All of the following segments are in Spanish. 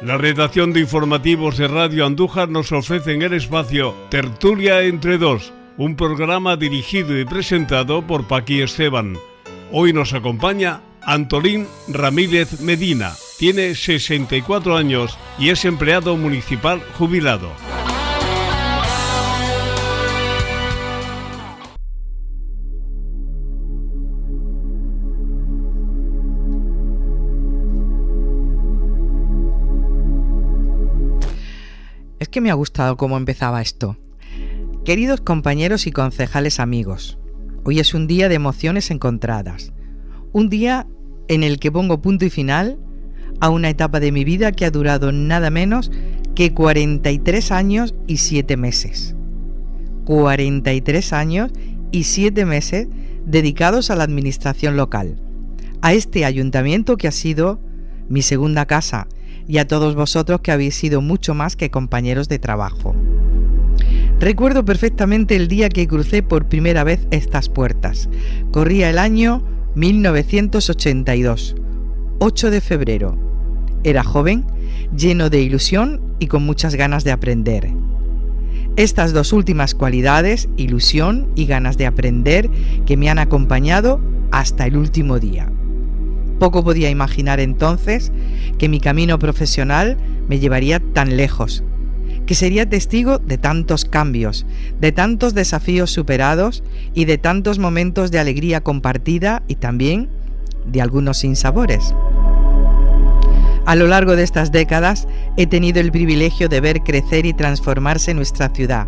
La redacción de informativos de Radio Andújar nos ofrece en el espacio Tertulia entre dos, un programa dirigido y presentado por Paqui Esteban. Hoy nos acompaña Antolín Ramírez Medina. Tiene 64 años y es empleado municipal jubilado. Es que me ha gustado cómo empezaba esto. Queridos compañeros y concejales amigos, hoy es un día de emociones encontradas. Un día en el que pongo punto y final a una etapa de mi vida que ha durado nada menos que 43 años y 7 meses. 43 años y 7 meses dedicados a la administración local, a este ayuntamiento que ha sido mi segunda casa, y a todos vosotros que habéis sido mucho más que compañeros de trabajo. Recuerdo perfectamente el día que crucé por primera vez estas puertas. Corría el año 1982, 8 de febrero. Era joven, lleno de ilusión y con muchas ganas de aprender. Estas dos últimas cualidades, ilusión y ganas de aprender, que me han acompañado hasta el último día. Poco podía imaginar entonces que mi camino profesional me llevaría tan lejos, que sería testigo de tantos cambios, de tantos desafíos superados y de tantos momentos de alegría compartida y también de algunos sinsabores. A lo largo de estas décadas he tenido el privilegio de ver crecer y transformarse nuestra ciudad.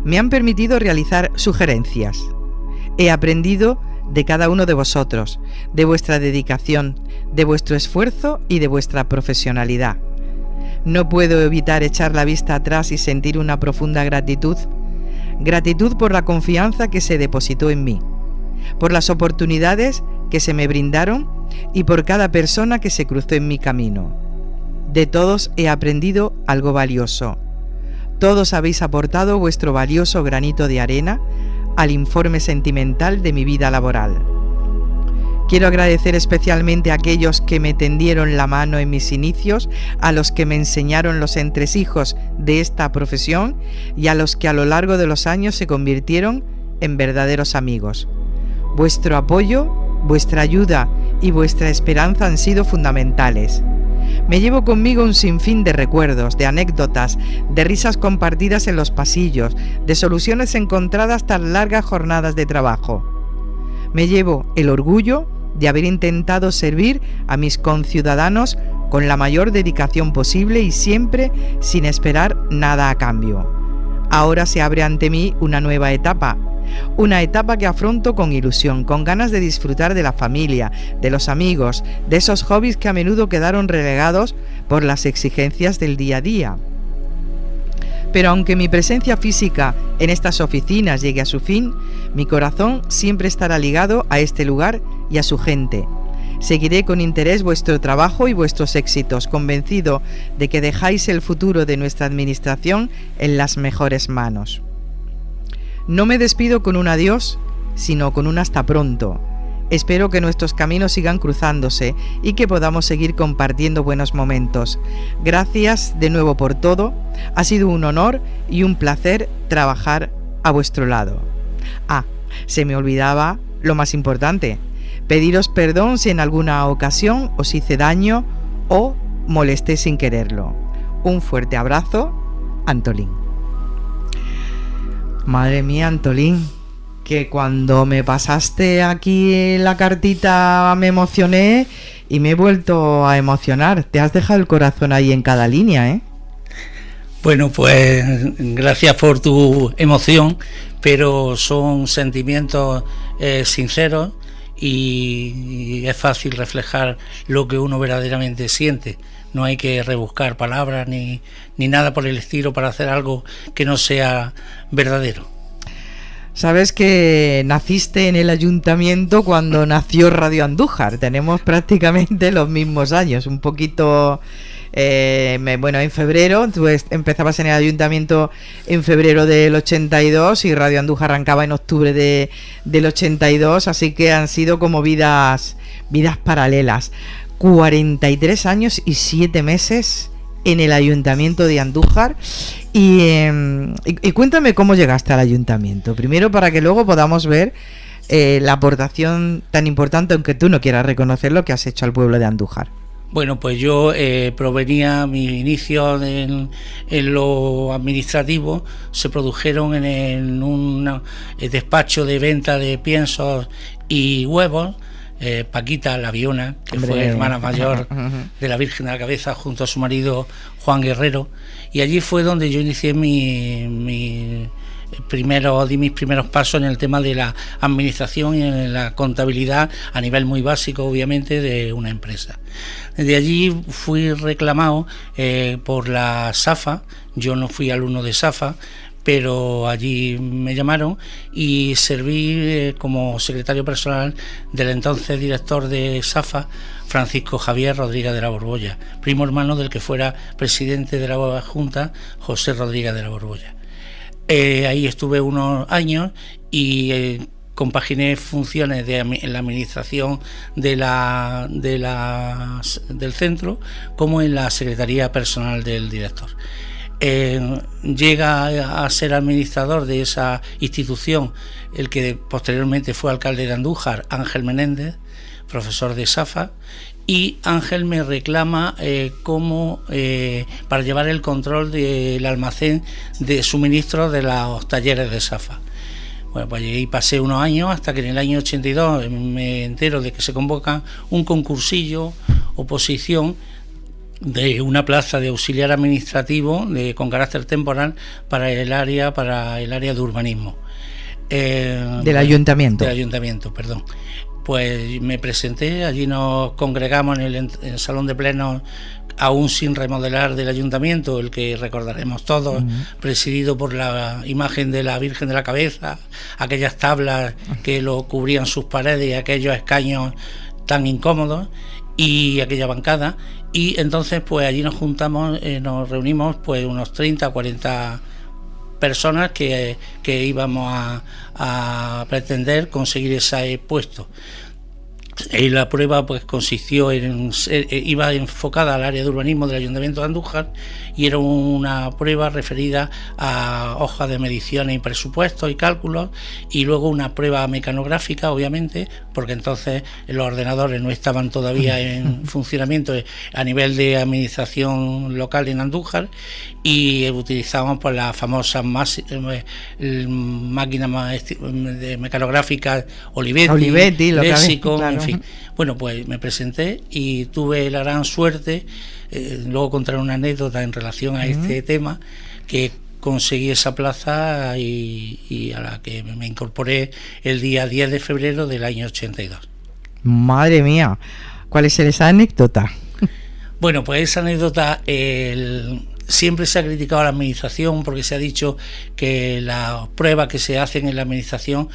Me han permitido realizar sugerencias. He aprendido de cada uno de vosotros, de vuestra dedicación, de vuestro esfuerzo y de vuestra profesionalidad. No puedo evitar echar la vista atrás y sentir una profunda gratitud. Gratitud por la confianza que se depositó en mí, por las oportunidades que se me brindaron y por cada persona que se cruzó en mi camino. De todos he aprendido algo valioso. Todos habéis aportado vuestro valioso granito de arena al informe sentimental de mi vida laboral. Quiero agradecer especialmente a aquellos que me tendieron la mano en mis inicios, a los que me enseñaron los entresijos de esta profesión y a los que a lo largo de los años se convirtieron en verdaderos amigos. Vuestro apoyo, vuestra ayuda y vuestra esperanza han sido fundamentales. Me llevo conmigo un sinfín de recuerdos, de anécdotas, de risas compartidas en los pasillos, de soluciones encontradas tras largas jornadas de trabajo. Me llevo el orgullo de haber intentado servir a mis conciudadanos con la mayor dedicación posible y siempre sin esperar nada a cambio. Ahora se abre ante mí una nueva etapa. Una etapa que afronto con ilusión, con ganas de disfrutar de la familia, de los amigos, de esos hobbies que a menudo quedaron relegados por las exigencias del día a día. Pero aunque mi presencia física en estas oficinas llegue a su fin, mi corazón siempre estará ligado a este lugar y a su gente. Seguiré con interés vuestro trabajo y vuestros éxitos, convencido de que dejáis el futuro de nuestra administración en las mejores manos. No me despido con un adiós, sino con un hasta pronto. Espero que nuestros caminos sigan cruzándose y que podamos seguir compartiendo buenos momentos. Gracias de nuevo por todo. Ha sido un honor y un placer trabajar a vuestro lado. Se me olvidaba lo más importante. Pediros perdón si en alguna ocasión os hice daño o molesté sin quererlo. Un fuerte abrazo, Antolín. Madre mía, Antolín, que cuando me pasaste aquí la cartita me emocioné y me he vuelto a emocionar. Te has dejado el corazón ahí en cada línea, ¿eh? Bueno, pues gracias por tu emoción, pero son sentimientos sinceros y es fácil reflejar lo que uno verdaderamente siente. No hay que rebuscar palabras ni nada por el estilo para hacer algo que no sea verdadero. Sabes que naciste en el ayuntamiento cuando nació Radio Andújar. Tenemos prácticamente los mismos años, un poquito... en febrero, tú empezabas en el ayuntamiento en febrero del 82 y Radio Andújar arrancaba en octubre del 82, así que han sido como vidas paralelas. 43 años y 7 meses en el Ayuntamiento de Andújar. Y cuéntame cómo llegaste al ayuntamiento. Primero, para que luego podamos ver la aportación tan importante, aunque tú no quieras reconocerlo, que has hecho al pueblo de Andújar. Bueno, pues yo provenía, mis inicios en lo administrativo se produjeron en un despacho de venta de piensos y huevos. Paquita, la Viona, que fue hermana mayor de la Virgen de la Cabeza, junto a su marido Juan Guerrero, y allí fue donde yo inicié mis primeros pasos en el tema de la administración y en la contabilidad a nivel muy básico, obviamente, de una empresa. De allí fui reclamado por la SAFA. Yo no fui alumno de SAFA, pero allí me llamaron y serví como secretario personal del entonces director de SAFA, Francisco Javier Rodríguez de la Borbolla, primo hermano del que fuera presidente de la Junta, José Rodríguez de la Borbolla. Ahí estuve unos años y compaginé funciones en la administración del centro como en la secretaría personal del director. Llega a ser administrador de esa institución el que posteriormente fue alcalde de Andújar, Ángel Menéndez, profesor de SAFA, y Ángel me reclama para llevar el control del almacén de suministros de los talleres de SAFA. Bueno, pues ahí pasé unos años hasta que en el año 82 me entero de que se convoca un concursillo, oposición, de una plaza de auxiliar administrativo con carácter temporal para el área de urbanismo. Del ayuntamiento. Del ayuntamiento, perdón. Pues me presenté, allí nos congregamos en el salón de plenos, aún sin remodelar, del ayuntamiento, el que recordaremos todos, presidido por la imagen de la Virgen de la Cabeza, aquellas tablas que lo cubrían sus paredes y aquellos escaños tan incómodos, y aquella bancada. Y entonces pues allí nos reunimos pues unos 30 o 40 personas que íbamos a pretender conseguir ese puesto. Y la prueba pues consistió iba enfocada al área de urbanismo del Ayuntamiento de Andújar, y era una prueba referida a hojas de mediciones y presupuestos y cálculos, y luego una prueba mecanográfica, obviamente, porque entonces los ordenadores no estaban todavía en funcionamiento a nivel de administración local en Andújar, y utilizábamos pues las famosas máquinas mecanográficas Olivetti, Lexicon, claro. En fin. Bueno, pues me presenté y tuve la gran suerte, luego contaré una anécdota en relación a este tema, que conseguí esa plaza y a la que me incorporé el día 10 de febrero del año 82. Madre mía, ¿cuál es esa anécdota? Bueno, pues esa anécdota, siempre se ha criticado a la administración porque se ha dicho que las pruebas que se hacen en la administración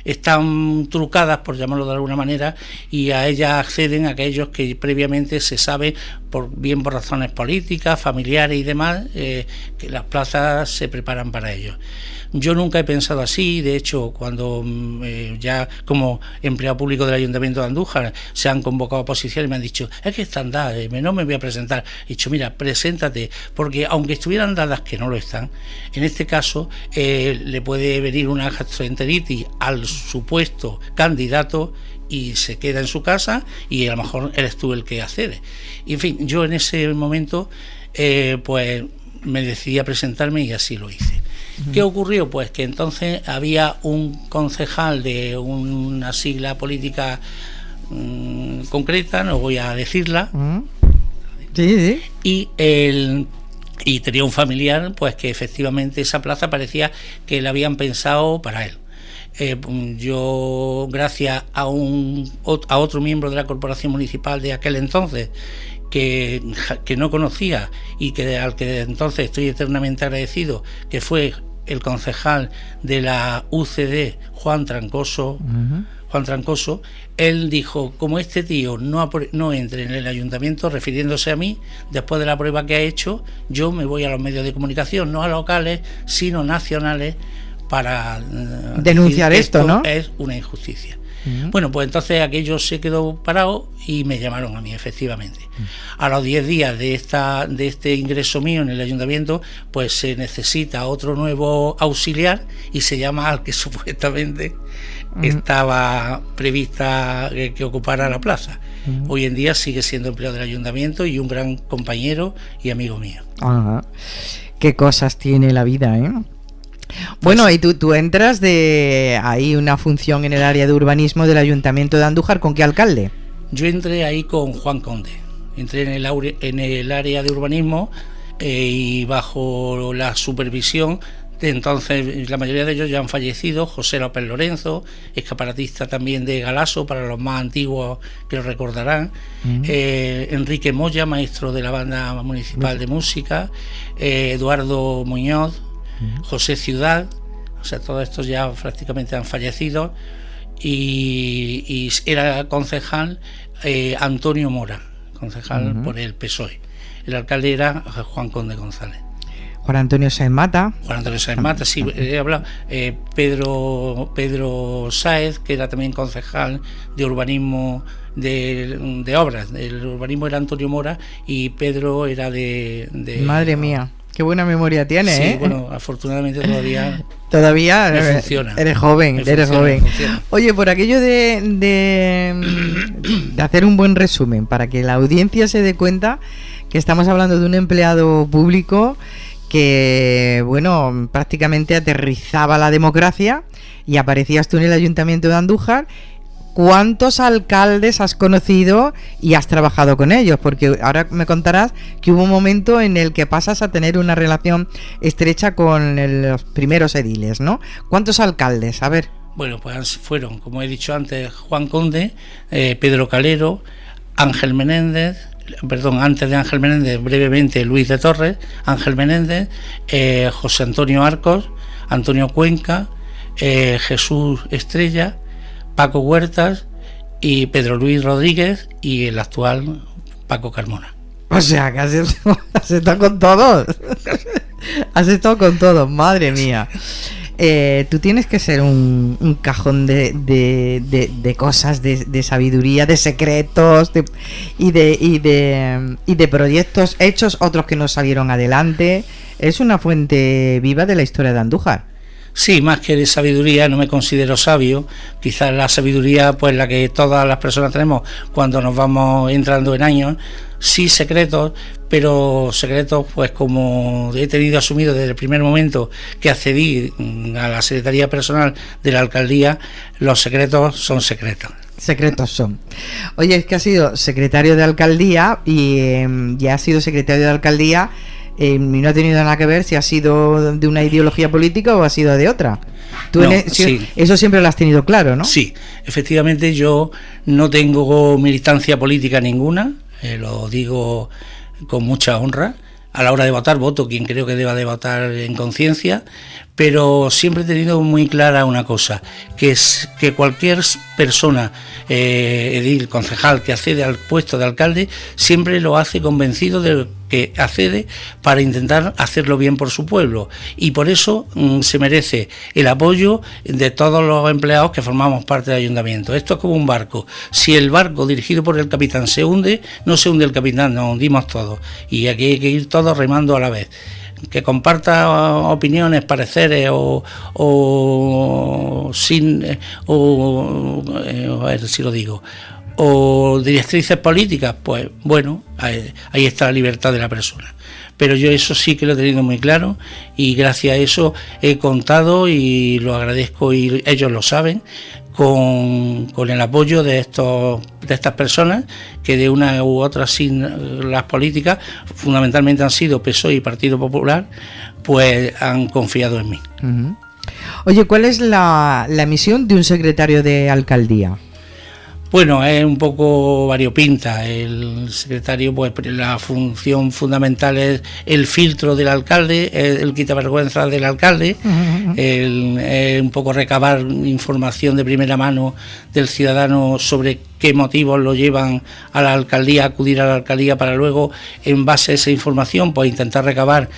están trucadas, por llamarlo de alguna manera, y a ellas acceden aquellos que previamente se sabe, por razones políticas, familiares y demás, que las plazas se preparan para ellos. Yo nunca he pensado así. De hecho, cuando ya como empleado público del Ayuntamiento de Andújar se han convocado a oposiciones y me han dicho, es que están dadas, no me voy a presentar. He dicho, mira, preséntate, porque aunque estuvieran dadas, que no lo están, en este caso le puede venir una gastroenteritis al supuesto candidato y se queda en su casa, y a lo mejor eres tú el que accede. Y en fin, yo en ese momento pues me decidí a presentarme y así lo hice. ¿Qué ocurrió? Pues que entonces había un concejal de una sigla política concreta, no voy a decirla, sí. Y tenía un familiar pues que efectivamente esa plaza parecía que la habían pensado para él. Yo, gracias a otro miembro de la corporación municipal de aquel entonces, que no conocía y al que desde entonces estoy eternamente agradecido, que fue el concejal de la UCD, Juan Trancoso, él dijo, como este tío no entre en el ayuntamiento, refiriéndose a mí, después de la prueba que ha hecho, yo me voy a los medios de comunicación, no a locales, sino nacionales, para denunciar esto, ¿no? Es una injusticia. Bueno, pues entonces aquello se quedó parado y me llamaron a mí, efectivamente. A los 10 días de este ingreso mío en el ayuntamiento, pues se necesita otro nuevo auxiliar y se llama al que supuestamente estaba prevista que ocupara la plaza. Hoy en día sigue siendo empleado del ayuntamiento y un gran compañero y amigo mío. Ajá. Qué cosas tiene la vida, ¿eh? Bueno, pues, y tú entras de ahí una función en el área de urbanismo del Ayuntamiento de Andújar, ¿con qué alcalde? Yo entré ahí con Juan Conde, entré en el área de urbanismo y bajo la supervisión de entonces, la mayoría de ellos ya han fallecido, José López Lorenzo, escaparatista también de Galaso, para los más antiguos que lo recordarán, Enrique Moya, maestro de la banda municipal de música, Eduardo Muñoz, José Ciudad, o sea, todos estos ya prácticamente han fallecido, y era concejal Antonio Mora, concejal por el PSOE. El alcalde era Juan Conde González. Juan Antonio Sáez Mata. Juan Antonio Sáez Mata, sí, he hablado. Pedro Sáez, que era también concejal de urbanismo de obras. El urbanismo era Antonio Mora y Pedro era de... Madre mía, qué buena memoria tiene, sí, ¿eh? Bueno, afortunadamente todavía funciona. Eres joven. Funciona. Oye, por aquello de hacer un buen resumen, para que la audiencia se dé cuenta que estamos hablando de un empleado público que, bueno, prácticamente aterrizaba la democracia, y aparecías tú en el Ayuntamiento de Andújar. ¿Cuántos alcaldes has conocido y has trabajado con ellos? Porque ahora me contarás que hubo un momento en el que pasas a tener una relación estrecha con los primeros ediles, ¿no? ¿Cuántos alcaldes? A ver. Bueno, pues fueron, como he dicho antes, Juan Conde, Pedro Calero, Ángel Menéndez, antes de Ángel Menéndez, brevemente Luis de Torres, Ángel Menéndez, José Antonio Arcos, Antonio Cuenca, Jesús Estrella, Paco Huertas y Pedro Luis Rodríguez y el actual Paco Carmona. O sea, que has estado con todos. Has estado con todos, madre mía. Tú tienes que ser un cajón de cosas, de sabiduría, de secretos y de proyectos hechos, otros que no salieron adelante. Es una fuente viva de la historia de Andújar. Sí, más que de sabiduría, no me considero sabio. Quizás la sabiduría, pues la que todas las personas tenemos cuando nos vamos entrando en años. Sí, secretos, pero secretos, pues como he tenido asumido desde el primer momento que accedí a la Secretaría Personal de la Alcaldía, los secretos son secretos. Secretos son. Oye, es que has sido secretario de Alcaldía y ya has sido secretario de Alcaldía. Y no ha tenido nada que ver si ha sido de una ideología política o ha sido de otra. Tú no, sí. Eso siempre lo has tenido claro, ¿no? Sí, efectivamente yo no tengo militancia política ninguna, lo digo con mucha honra. A la hora de votar, voto quien creo que deba de votar en conciencia, pero siempre he tenido muy clara una cosa, que es que cualquier persona, edil, concejal, que accede al puesto de alcalde, siempre lo hace convencido de que accede para intentar hacerlo bien por su pueblo, y por eso se merece el apoyo de todos los empleados que formamos parte del ayuntamiento. Esto es como un barco. Si el barco dirigido por el capitán se hunde, no se hunde el capitán, nos hundimos todos, y aquí hay que ir todos remando a la vez. Que comparta opiniones, pareceres a ver si lo digo, o directrices políticas, pues bueno, ahí está la libertad de la persona. Pero yo eso sí que lo he tenido muy claro, y gracias a eso he contado, y lo agradezco, y ellos lo saben, con el apoyo de estas personas que de una u otra, sin las políticas, fundamentalmente han sido PSOE y Partido Popular, pues han confiado en mí. Uh-huh. Oye, ¿cuál es la misión de un secretario de alcaldía? Bueno, es un poco variopinta. El secretario, pues la función fundamental es el filtro del alcalde, el quitavergüenza del alcalde, un poco recabar información de primera mano del ciudadano sobre qué motivos lo llevan a la alcaldía, a acudir a la alcaldía, para luego, en base a esa información, pues intentar recabar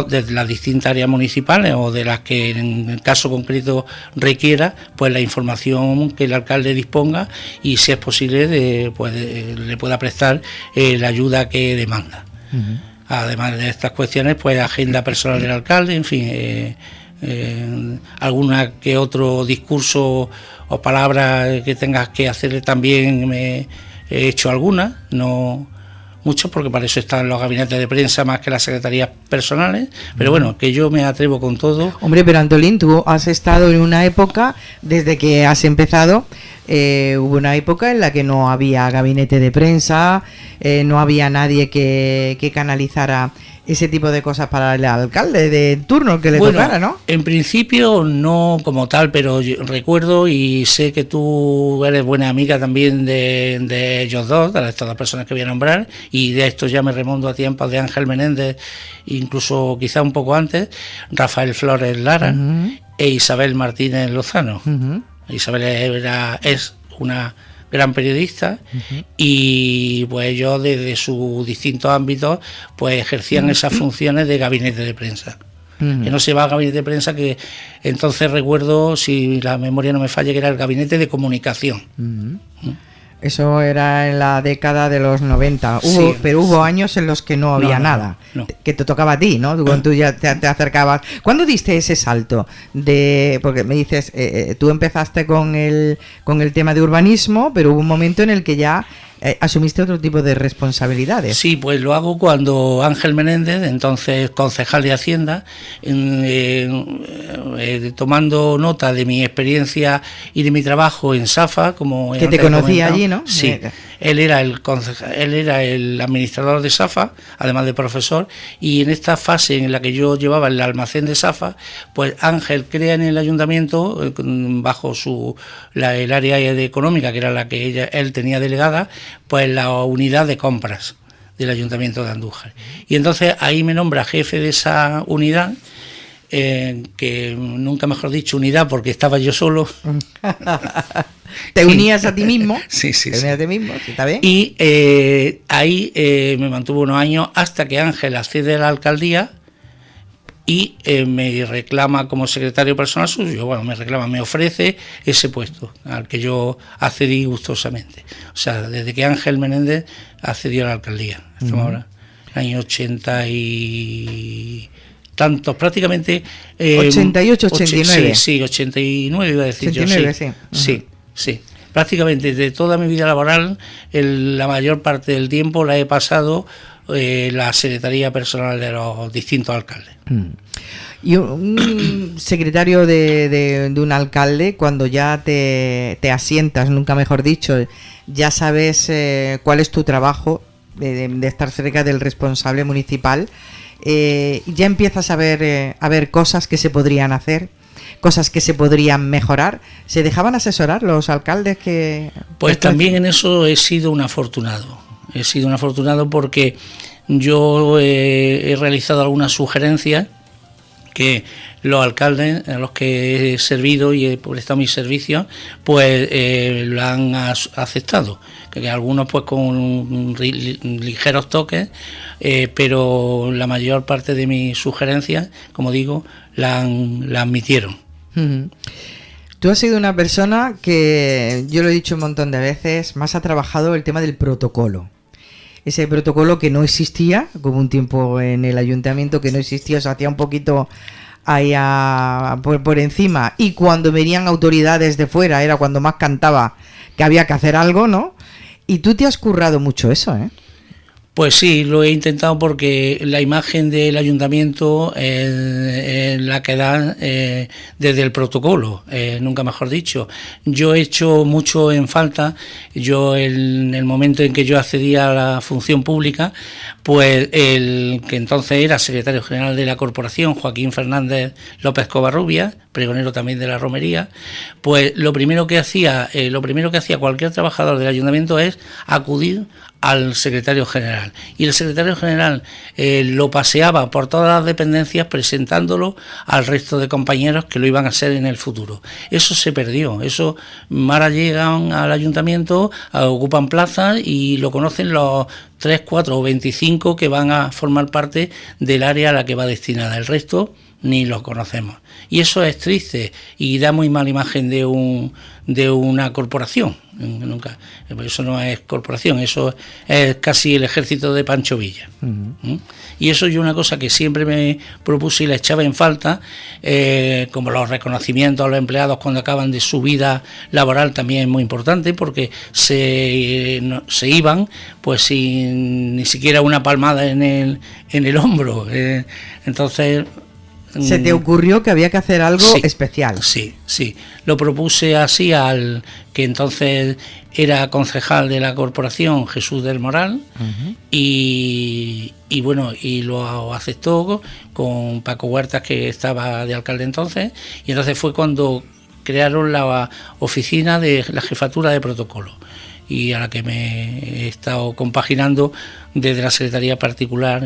de las distintas áreas municipales o de las que en el caso concreto requiera, pues la información que el alcalde disponga y, si es posible, le pueda prestar la ayuda que demanda. Además de estas cuestiones, pues agenda personal del alcalde, en fin, alguna que otro discurso o palabra que tengas que hacerle también me he hecho algunas, no muchos, porque para eso están los gabinetes de prensa más que las secretarías personales, pero bueno, que yo me atrevo con todo. Hombre, pero Antolín, tú has estado en una época, desde que has empezado, hubo una época en la que no había gabinete de prensa, no había nadie que canalizara ese tipo de cosas para el alcalde de turno que le tocara, ¿no? En principio no como tal, pero yo recuerdo y sé que tú eres buena amiga también de ellos dos, de estas dos personas que voy a nombrar, y de esto ya me remonto a tiempos de Ángel Menéndez, incluso quizá un poco antes, Rafael Flores Lara e Isabel Martínez Lozano. Isabel es una gran periodista y pues ellos desde sus distintos ámbitos pues ejercían esas funciones de gabinete de prensa. Que no se va a gabinete de prensa, que entonces recuerdo, si la memoria no me falla, que era el gabinete de comunicación. Eso era en la década de los 90. Pero hubo años en los que no había nada. No. Que te tocaba a ti, ¿no? Cuando tú ya te acercabas. ¿Cuándo diste ese salto? Porque me dices, tú empezaste con el tema de urbanismo, pero hubo un momento en el que ya asumiste otro tipo de responsabilidades. Sí, pues lo hago cuando Ángel Menéndez, entonces concejal de Hacienda, tomando nota de mi experiencia y de mi trabajo en Safa, como que te conocía allí, ¿no? Sí, él era el administrador de Safa, además de profesor, y en esta fase en la que yo llevaba el almacén de Safa, pues Ángel crea en el ayuntamiento, bajo el área económica, que era la que él tenía delegada, pues la unidad de compras del Ayuntamiento de Andújar. Y entonces ahí me nombra jefe de esa unidad, que nunca mejor dicho unidad, porque estaba yo solo. ¿Te unías a ti mismo? Sí. ¿Te unías a ti mismo? ¿Sí, está bien? Y ahí me mantuvo unos años hasta que Ángel accede a la alcaldía y me reclama como secretario personal suyo. Bueno, me ofrece ese puesto al que yo accedí gustosamente. O sea, desde que Ángel Menéndez accedió a la alcaldía. Estamos ahora en el año 80 y tantos, prácticamente. 88, 89. Sí, 89 iba a decir 89, yo. Sí. Prácticamente de toda mi vida laboral, la mayor parte del tiempo la he pasado la secretaría personal de los distintos alcaldes. Y un secretario de un alcalde, cuando ya te asientas, nunca mejor dicho, ya sabes cuál es tu trabajo de estar cerca del responsable municipal, ya empiezas a ver cosas que se podrían hacer, cosas que se podrían mejorar. ¿Se dejaban asesorar los alcaldes que...? Pues también en eso he sido un afortunado. He sido un afortunado porque yo he realizado algunas sugerencias que los alcaldes a los que he servido y he prestado mis servicios, pues lo han aceptado. Que algunos pues con ligeros toques, pero la mayor parte de mis sugerencias, como digo, la admitieron. Tú has sido una persona que, yo lo he dicho un montón de veces, más ha trabajado el tema del protocolo. Ese protocolo que no existía, como un tiempo en el ayuntamiento que no existía, se hacía un poquito ahí por encima, y cuando venían autoridades de fuera era cuando más cantaba que había que hacer algo, ¿no? Y tú te has currado mucho eso, ¿eh? Pues sí, lo he intentado porque la imagen del ayuntamiento es la que da desde el protocolo, nunca mejor dicho. Yo he hecho mucho en falta, en el momento en que yo accedí a la función pública, pues el que entonces era secretario general de la corporación, Joaquín Fernández López Covarrubias, pregonero también de la romería, pues lo primero que hacía cualquier trabajador del ayuntamiento es acudir al secretario general. general. Y el secretario general lo paseaba por todas las dependencias presentándolo al resto de compañeros que lo iban a hacer en el futuro. Eso se perdió. Eso ahora llegan al ayuntamiento, ocupan plazas y lo conocen los 3, 4 o 25 que van a formar parte del área a la que va destinada. El resto ni lo conocemos. Y eso es triste y da muy mala imagen de una corporación. Nunca, eso no es corporación, eso es casi el ejército de Pancho Villa. Y eso es una cosa que siempre me propuse y le echaba en falta, como los reconocimientos a los empleados cuando acaban de su vida laboral también es muy importante, porque se iban pues sin ni siquiera una palmada en el hombro. Entonces... ¿Se te ocurrió que había que hacer algo especial? Sí. Lo propuse así al que entonces era concejal de la corporación, Jesús del Moral, y bueno, y lo aceptó con Paco Huertas, que estaba de alcalde entonces, y entonces fue cuando crearon la oficina de la jefatura de protocolo, y a la que me he estado compaginando desde la secretaría particular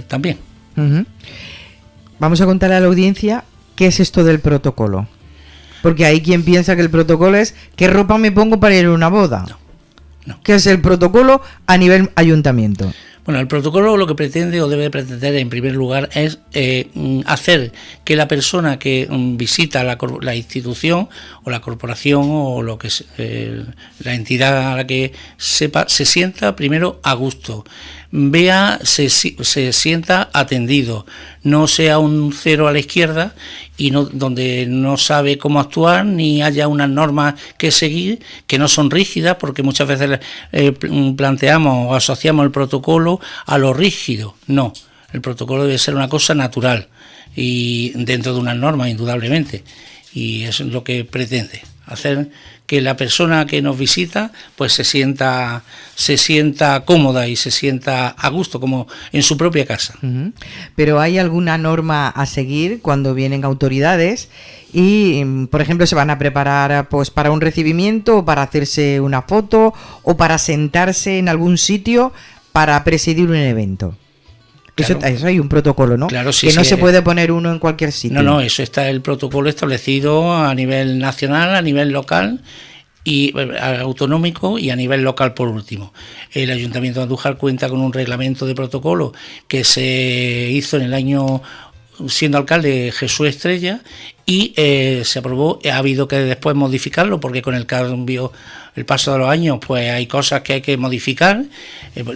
también. Vamos a contarle a la audiencia qué es esto del protocolo. Porque hay quien piensa que el protocolo es ¿qué ropa me pongo para ir a una boda? No. ¿Qué es el protocolo a nivel ayuntamiento? Bueno, el protocolo lo que pretende o debe pretender en primer lugar es hacer que la persona que visita la institución o la corporación o lo que es, la entidad a la que sepa, se sienta primero a gusto, vea, se sienta atendido, no sea un cero a la izquierda y no, donde no sabe cómo actuar ni haya unas normas que seguir que no son rígidas, porque muchas veces planteamos o asociamos el protocolo a lo rígido. No, el protocolo debe ser una cosa natural y dentro de unas normas, indudablemente, y eso es lo que pretende, hacer que la persona que nos visita pues se sienta cómoda y se sienta a gusto, como en su propia casa. Pero ¿hay alguna norma a seguir cuando vienen autoridades y, por ejemplo, se van a preparar pues para un recibimiento o para hacerse una foto o para sentarse en algún sitio para presidir un evento? Claro. Eso hay un protocolo, ¿no? Claro, sí, que no se puede poner uno en cualquier sitio. No, eso está el protocolo establecido a nivel nacional, a nivel local y autonómico y a nivel local por último. El Ayuntamiento de Andújar cuenta con un reglamento de protocolo que se hizo en el año, siendo alcalde Jesús Estrella, y se aprobó. Ha habido que después modificarlo porque con el cambio, el paso de los años, pues hay cosas que hay que modificar,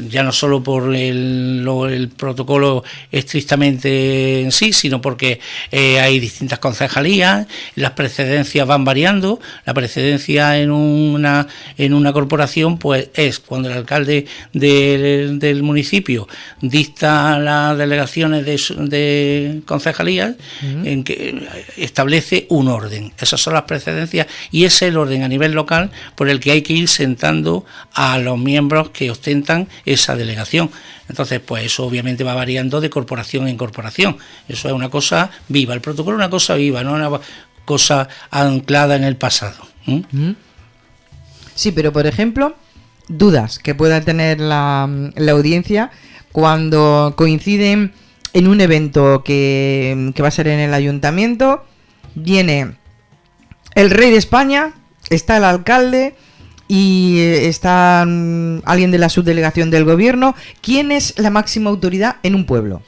ya no solo por el protocolo estrictamente en sí, sino porque hay distintas concejalías, las precedencias van variando. La precedencia en una corporación pues es cuando el alcalde del municipio dicta las delegaciones de concejalías, en que establece un orden. Esas son las precedencias y ese es el orden a nivel local por el que hay que ir sentando a los miembros que ostentan esa delegación. Entonces, pues eso obviamente va variando de corporación en corporación. Eso es una cosa viva. El protocolo es una cosa viva, no una cosa anclada en el pasado. Sí, pero por ejemplo, dudas que pueda tener la audiencia cuando coinciden en un evento que va a ser en el ayuntamiento. Viene el rey de España, está el alcalde y está alguien de la subdelegación del gobierno. ¿Quién es la máxima autoridad en un pueblo?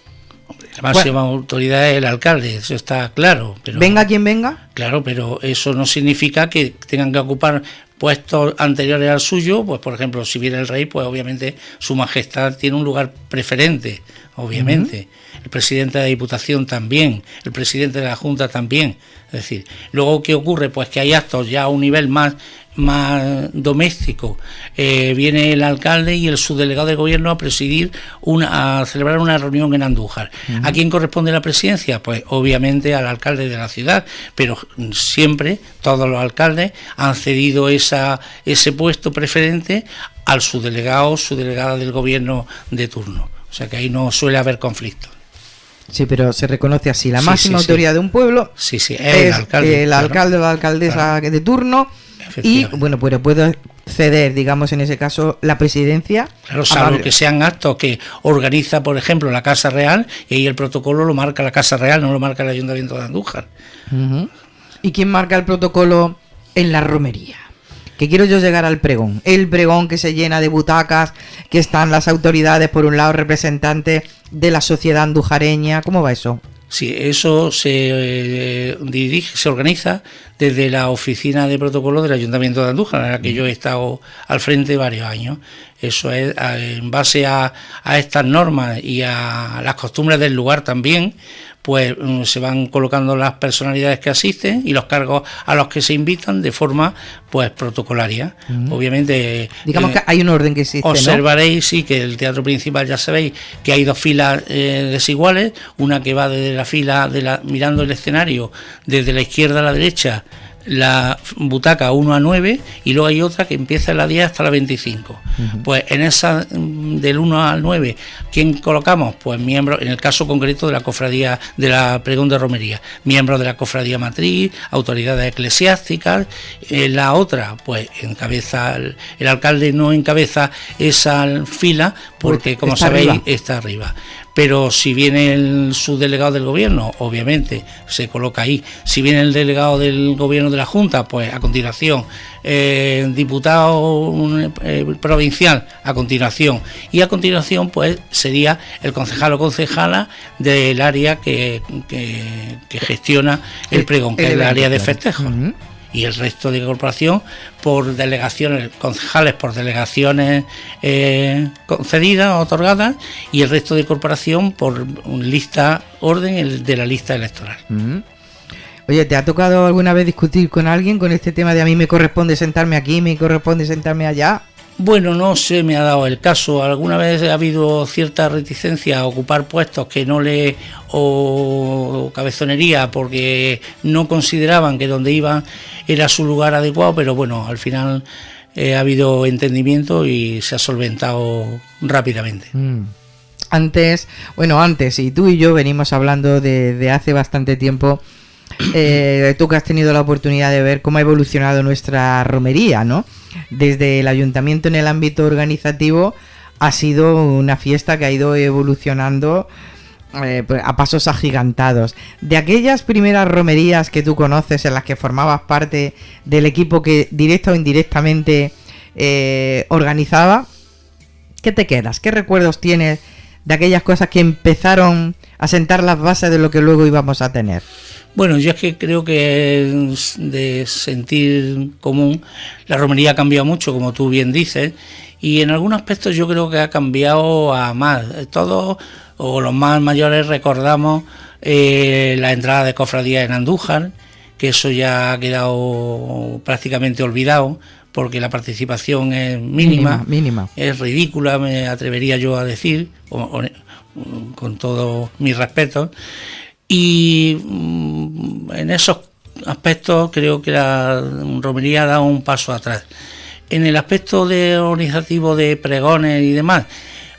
La máxima autoridad es el alcalde, eso está claro. Pero, venga quien venga. Claro, pero eso no significa que tengan que ocupar puestos anteriores al suyo. Pues por ejemplo, si viene el rey, pues obviamente su majestad tiene un lugar preferente, obviamente. El presidente de la Diputación también, el presidente de la Junta también. Es decir, luego ¿qué ocurre? Pues que hay actos ya a un nivel más doméstico. Viene el alcalde y el subdelegado de gobierno a presidir a celebrar una reunión en Andújar. ¿A quién corresponde la presidencia? Pues obviamente al alcalde de la ciudad, pero siempre todos los alcaldes han cedido ese puesto preferente al subdelegado o subdelegada del gobierno de turno. O sea que ahí no suele haber conflicto. Sí, pero se reconoce así. La máxima autoridad de un pueblo es el alcalde o la alcaldesa de turno. Y bueno, pues puede ceder, digamos, en ese caso, la presidencia. Claro, salvo que sean actos que organiza, por ejemplo, la Casa Real, y ahí el protocolo lo marca la Casa Real, no lo marca el Ayuntamiento de Andújar. Uh-huh. ¿Y quién marca el protocolo en la romería? Que quiero yo llegar al pregón. El pregón que se llena de butacas, que están las autoridades, por un lado, representantes de la sociedad andujareña. ¿Cómo va eso? Sí, eso se se organiza desde la oficina de protocolo del Ayuntamiento de Andújar, en la que yo he estado al frente varios años. Eso es en base a estas normas y a las costumbres del lugar también, pues se van colocando las personalidades que asisten y los cargos a los que se invitan de forma pues protocolaria. Obviamente, digamos que hay un orden que existe, observaréis, ¿no? Sí, que el teatro principal ya sabéis que hay 2 filas desiguales, una que va desde la fila mirando el escenario desde la izquierda a la derecha, la butaca 1 a 9, y luego hay otra que empieza en la 10 hasta la 25. Uh-huh. Pues en esa del 1 al 9, ¿quién colocamos? Pues miembros, en el caso concreto de la cofradía de la pregón de romería, miembros de la cofradía matriz, autoridades eclesiásticas. La otra, pues encabeza el alcalde, no encabeza esa fila porque, como sabéis, está arriba. Pero si viene el subdelegado del gobierno, obviamente se coloca ahí. Si viene el delegado del gobierno de la Junta, pues a continuación, diputado provincial, a continuación. Y a continuación, pues sería el concejal o concejala del área que gestiona el pregón, que es el área de festejos. Uh-huh. Y el resto de corporación por delegaciones, concejales por delegaciones concedidas o otorgadas, y el resto de corporación por lista, orden de la lista electoral. Uh-huh. Oye, ¿te ha tocado alguna vez discutir con alguien con este tema de a mí me corresponde sentarme aquí, me corresponde sentarme allá? Bueno, no se me ha dado el caso. Alguna vez ha habido cierta reticencia a ocupar puestos que o cabezonería, porque no consideraban que donde iban era su lugar adecuado, pero bueno, al final ha habido entendimiento y se ha solventado rápidamente. Antes, y tú y yo venimos hablando de hace bastante tiempo. Tú que has tenido la oportunidad de ver cómo ha evolucionado nuestra romería, ¿no? Desde el ayuntamiento en el ámbito organizativo ha sido una fiesta que ha ido evolucionando a pasos agigantados. De aquellas primeras romerías que tú conoces, en las que formabas parte del equipo que directa o indirectamente organizaba, ¿qué te quedas? ¿Qué recuerdos tienes de aquellas cosas que empezaron a sentar las bases de lo que luego íbamos a tener? Bueno, yo es que creo que de sentir común, la romería ha cambiado mucho, como tú bien dices, y en algunos aspectos yo creo que ha cambiado a más. Todos, o los más mayores, recordamos la entrada de cofradías en Andújar, que eso ya ha quedado prácticamente olvidado, porque la participación es mínima. Es ridícula, me atrevería yo a decir, con todo mi respeto. Y en esos aspectos creo que la romería ha dado un paso atrás. En el aspecto organizativo de pregones y demás,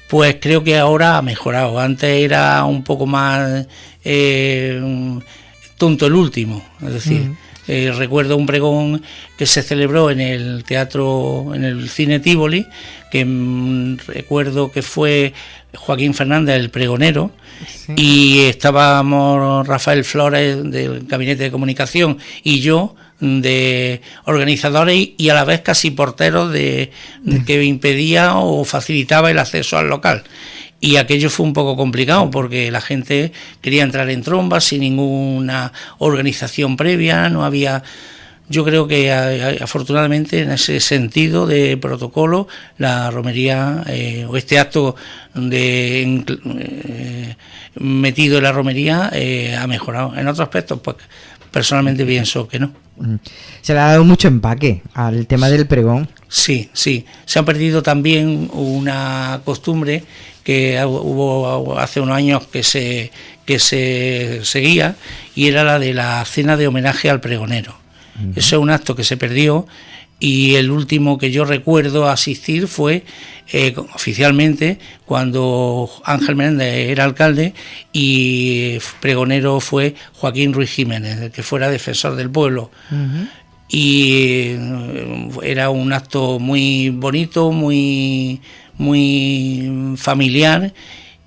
pues creo que ahora ha mejorado. Antes era un poco más tonto el último, es decir, recuerdo un pregón que se celebró en el teatro, en el Cine Tívoli, que recuerdo que fue Joaquín Fernández el pregonero, sí. Y estábamos Rafael Flores del Gabinete de Comunicación y yo de organizadores y a la vez casi porteros que impedía o facilitaba el acceso al local. Y aquello fue un poco complicado porque la gente quería entrar en tromba sin ninguna organización previa, no había... Yo creo que afortunadamente en ese sentido de protocolo la romería o este acto metido en la romería ha mejorado. En otros aspectos, pues personalmente pienso que no. Se le ha dado mucho empaque al tema del pregón. Sí. Se ha perdido también una costumbre que hubo hace unos años que se seguía, y era la de la cena de homenaje al pregonero. Eso es un acto que se perdió, y el último que yo recuerdo asistir fue oficialmente cuando Ángel Menéndez era alcalde y pregonero fue Joaquín Ruiz Jiménez, el que fuera defensor del pueblo. y era un acto muy bonito, muy familiar,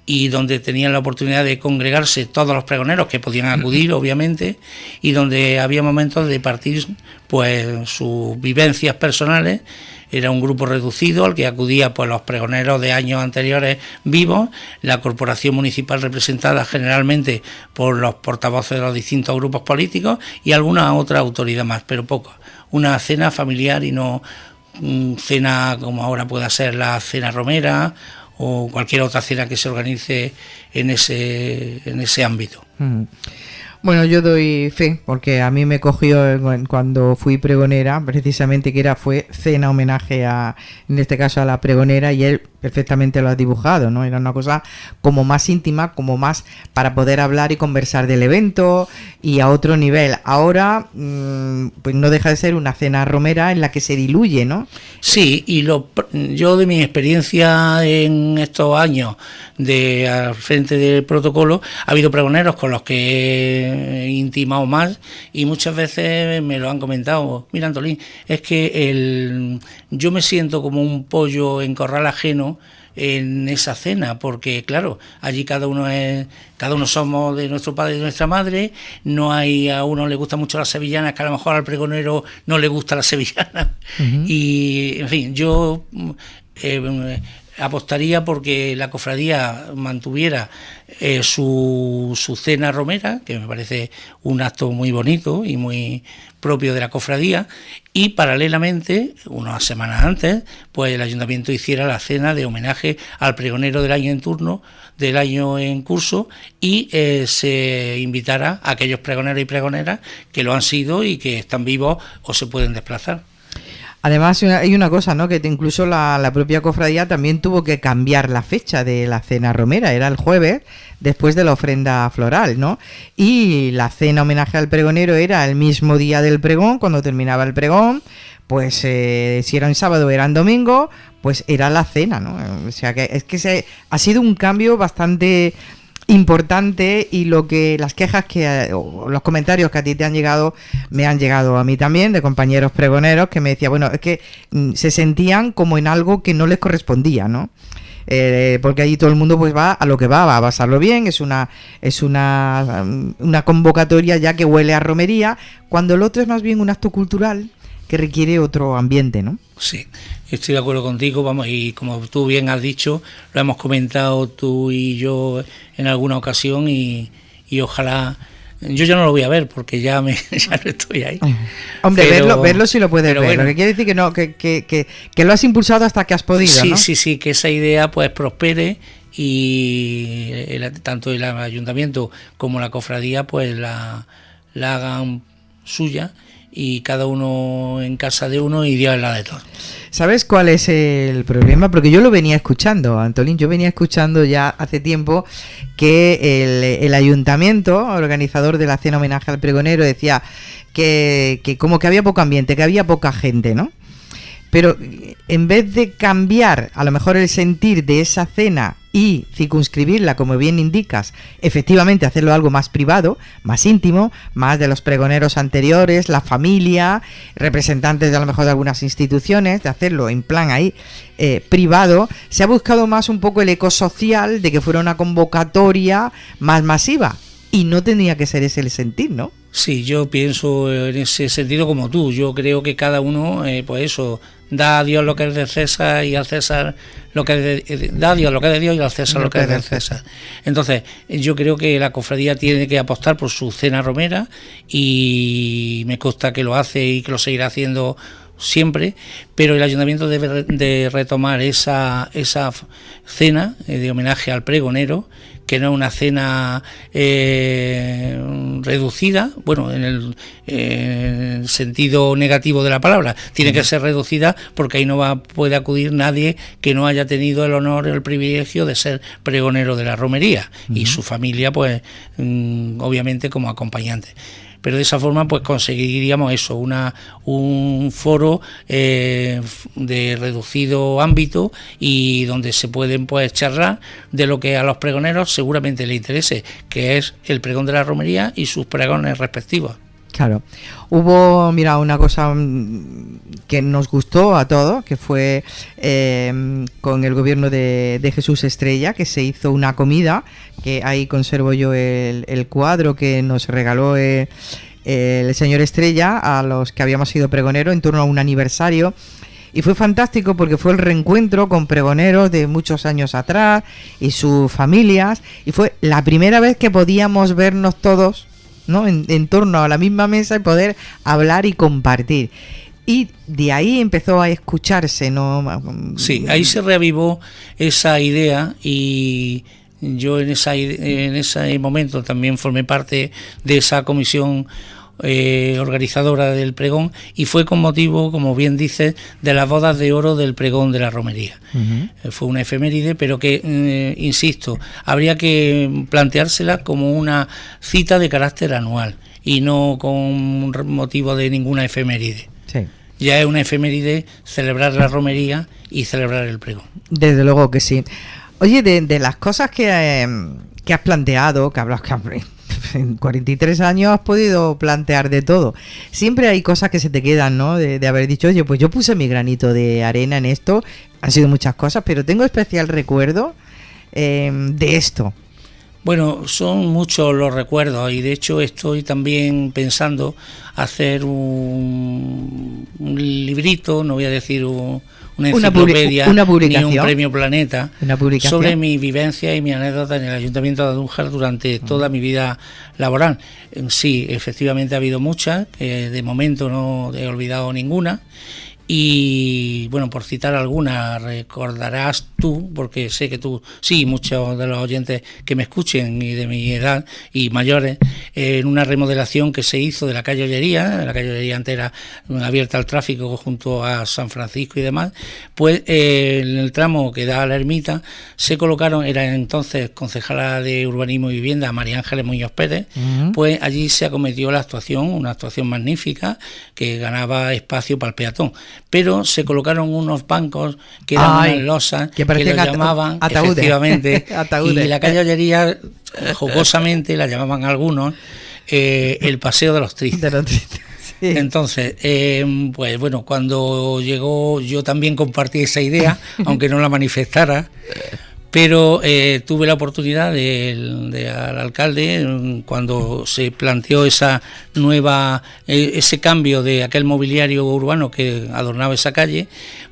y donde tenían la oportunidad de congregarse todos los pregoneros que podían acudir, obviamente, y donde había momentos de partir pues sus vivencias personales. Era un grupo reducido al que acudía pues los pregoneros de años anteriores vivos, la corporación municipal representada generalmente por los portavoces de los distintos grupos políticos y alguna otra autoridad más, pero poco. Una cena familiar y no cena como ahora pueda ser la cena romera o cualquier otra cena que se organice en ese ámbito. Bueno, yo doy fe, porque a mí me cogió cuando fui pregonera, precisamente fue cena homenaje en este caso a la pregonera, y él perfectamente lo ha dibujado, ¿no? Era una cosa como más íntima, como más para poder hablar y conversar del evento y a otro nivel. Ahora, pues no deja de ser una cena romera en la que se diluye, ¿no? Sí, y yo de mi experiencia en estos años al frente del protocolo, ha habido pregoneros con los que he intimado más y muchas veces me lo han comentado. Mira, Antolín, es que yo me siento como un pollo en corral ajeno en esa cena, porque claro, allí cada uno somos de nuestro padre y de nuestra madre, a uno le gusta mucho las sevillanas, que a lo mejor al pregonero no le gusta la sevillana. Y en fin, yo apostaría porque la cofradía mantuviera su cena romera, que me parece un acto muy bonito y muy propio de la cofradía, y paralelamente, unas semanas antes, pues el ayuntamiento hiciera la cena de homenaje al pregonero del año en turno, del año en curso, y se invitara a aquellos pregoneros y pregoneras que lo han sido y que están vivos o se pueden desplazar. Además hay una cosa, ¿no? Que incluso la propia cofradía también tuvo que cambiar la fecha de la cena romera, era el jueves después de la ofrenda floral, ¿no? Y la cena homenaje al pregonero era el mismo día del pregón, cuando terminaba el pregón, pues si era un sábado o era un domingo, pues era la cena, ¿no? O sea que ha sido un cambio bastante importante, y las quejas o los comentarios que a ti te han llegado me han llegado a mí también, de compañeros pregoneros que me decían, bueno, es que se sentían como en algo que no les correspondía, ¿no? Porque allí todo el mundo pues va a lo que va a pasarlo bien, es una convocatoria ya que huele a romería, cuando el otro es más bien un acto cultural que requiere otro ambiente, ¿no? Sí, estoy de acuerdo contigo, vamos, y como tú bien has dicho, lo hemos comentado tú y yo en alguna ocasión, y ojalá. Yo ya no lo voy a ver porque ya no estoy ahí. Hombre, verlo sí lo puedes ver. Bueno, lo que quiere decir que lo has impulsado hasta que has podido, sí, ¿no? Sí, que esa idea pues prospere y tanto el ayuntamiento como la cofradía pues la hagan suya, y cada uno en casa de uno y Dios en la de todos. ¿Sabes cuál es el problema? Porque yo lo venía escuchando, Antolín, ya hace tiempo que el ayuntamiento, organizador de la cena homenaje al pregonero, decía que como que había poco ambiente, que había poca gente, ¿no? Pero en vez de cambiar a lo mejor el sentir de esa cena y circunscribirla, como bien indicas, efectivamente hacerlo algo más privado, más íntimo, más de los pregoneros anteriores, la familia, representantes de a lo mejor de algunas instituciones, de hacerlo en plan ahí privado, se ha buscado más un poco el eco social de que fuera una convocatoria más masiva, y no tenía que ser ese el sentir, ¿no? Sí, yo pienso en ese sentido como tú. Yo creo que cada uno, pues eso, da a Dios lo que es de César y al César lo que es da a Dios lo que es de Dios y al César lo que es de César. Entonces, yo creo que la cofradía tiene que apostar por su cena romera, y me consta que lo hace y que lo seguirá haciendo siempre, pero el ayuntamiento debe de retomar esa cena de homenaje al pregonero, que no es una cena reducida, bueno, en el sentido negativo de la palabra, tiene que ser reducida porque ahí no puede acudir nadie que no haya tenido el honor o el privilegio de ser pregonero de la romería, y su familia pues obviamente como acompañante. Pero de esa forma pues conseguiríamos eso, un foro de reducido ámbito, y donde se pueden pues charlar de lo que a los pregoneros seguramente les interese, que es el pregón de la romería y sus pregones respectivos. Claro, hubo, mira, una cosa que nos gustó a todos, que fue con el gobierno de Jesús Estrella, que se hizo una comida, que ahí conservo yo el cuadro que nos regaló el señor Estrella a los que habíamos sido pregoneros en torno a un aniversario. Y fue fantástico porque fue el reencuentro con pregoneros de muchos años atrás y sus familias, y fue la primera vez que podíamos vernos todos, ¿no? En torno a la misma mesa y poder hablar y compartir. Y de ahí empezó a escucharse, ¿no? Sí, ahí se reavivó esa idea, y yo en ese momento también formé parte de esa comisión organizadora del pregón, y fue con motivo, como bien dices, de las bodas de oro del pregón de la romería. Fue una efeméride, pero que, insisto, habría que planteársela como una cita de carácter anual y no con motivo de ninguna efeméride. Sí. Ya es una efeméride celebrar la romería y celebrar el pregón. Desde luego que sí. Oye, de las cosas que has planteado, que hablas, que en 43 años has podido plantear de todo. Siempre hay cosas que se te quedan, ¿no? De haber dicho, oye, pues yo puse mi granito de arena en esto. Han sido muchas cosas, pero tengo especial recuerdo de esto. Bueno, son muchos los recuerdos, y de hecho estoy también pensando hacer un librito, no voy a decir una enciclopedia, una publicación, ni un premio Planeta, sobre mi vivencia y mi anécdota en el Ayuntamiento de Andújar durante toda mi vida laboral. Sí, efectivamente ha habido muchas, de momento no he olvidado ninguna. Y bueno, por citar alguna, recordarás tú, porque sé que tú, sí, muchos de los oyentes que me escuchen y de mi edad y mayores, en una remodelación que se hizo de la calle Ollería entera abierta al tráfico junto a San Francisco y demás, pues en el tramo que da a la ermita se colocaron, era entonces concejala de Urbanismo y Vivienda María Ángeles Muñoz Pérez, pues allí se acometió la actuación, una actuación magnífica que ganaba espacio para el peatón. Pero se colocaron unos bancos que eran unas losas que los llamaban ataúdes, efectivamente, ataúdes. Y la calle Ollería, jocosamente, la llamaban algunos el Paseo de los Tristes. Sí. Entonces, pues bueno, cuando llegó, yo también compartí esa idea, aunque no la manifestara, pero tuve la oportunidad al alcalde, cuando se planteó esa nueva, ese cambio de aquel mobiliario urbano que adornaba esa calle,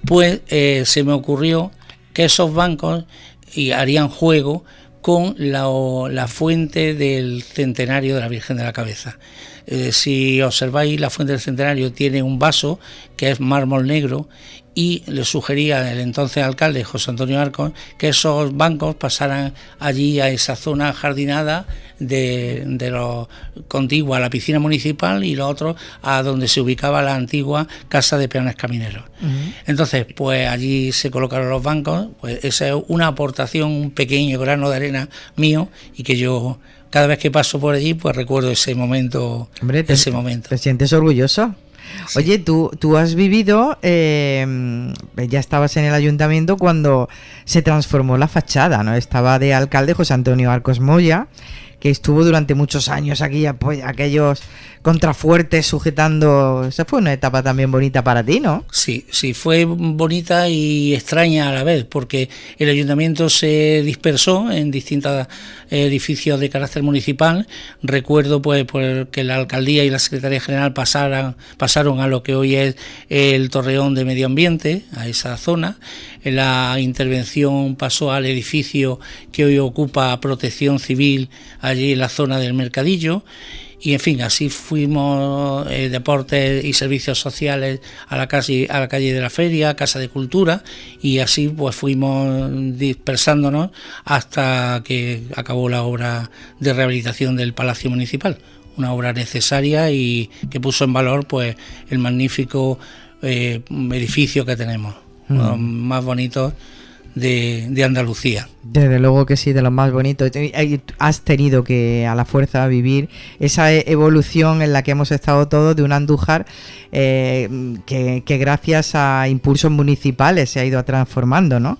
pues se me ocurrió que esos bancos harían juego con la fuente del centenario de la Virgen de la Cabeza. Si observáis, la fuente del centenario tiene un vaso que es mármol negro, y le sugería el entonces alcalde José Antonio Arcos que esos bancos pasaran allí a esa zona jardinada de los contigua a la piscina municipal, y los otros a donde se ubicaba la antigua Casa de Peones Camineros. Entonces, pues allí se colocaron los bancos. Pues esa es una aportación, un pequeño grano de arena mío, y que yo cada vez que paso por allí pues recuerdo ese momento. Hombre, ¿te sientes orgulloso? Sí. Oye, tú has vivido, ya estabas en el ayuntamiento cuando se transformó la fachada, ¿no? Estaba de alcalde José Antonio Arcos Moya, que estuvo durante muchos años aquí, pues, aquellos contrafuertes sujetando. Esa fue una etapa también bonita para ti, ¿no? Sí, fue bonita y extraña a la vez, porque el ayuntamiento se dispersó en distintos edificios de carácter municipal. Recuerdo pues que la alcaldía y la Secretaría General pasaron a lo que hoy es el Torreón de Medio Ambiente, a esa zona. La intervención pasó al edificio que hoy ocupa Protección Civil, allí en la zona del Mercadillo. Y en fin, así fuimos, deportes y servicios sociales a la calle de la Feria, Casa de Cultura, y así pues fuimos dispersándonos hasta que acabó la obra de rehabilitación del Palacio Municipal, una obra necesaria y que puso en valor pues el magnífico edificio que tenemos, uno de los más bonitos de Andalucía. Desde luego que sí, de los más bonitos. Has tenido que a la fuerza vivir esa evolución en la que hemos estado todos de un Andújar que gracias a impulsos municipales se ha ido transformando, ¿no?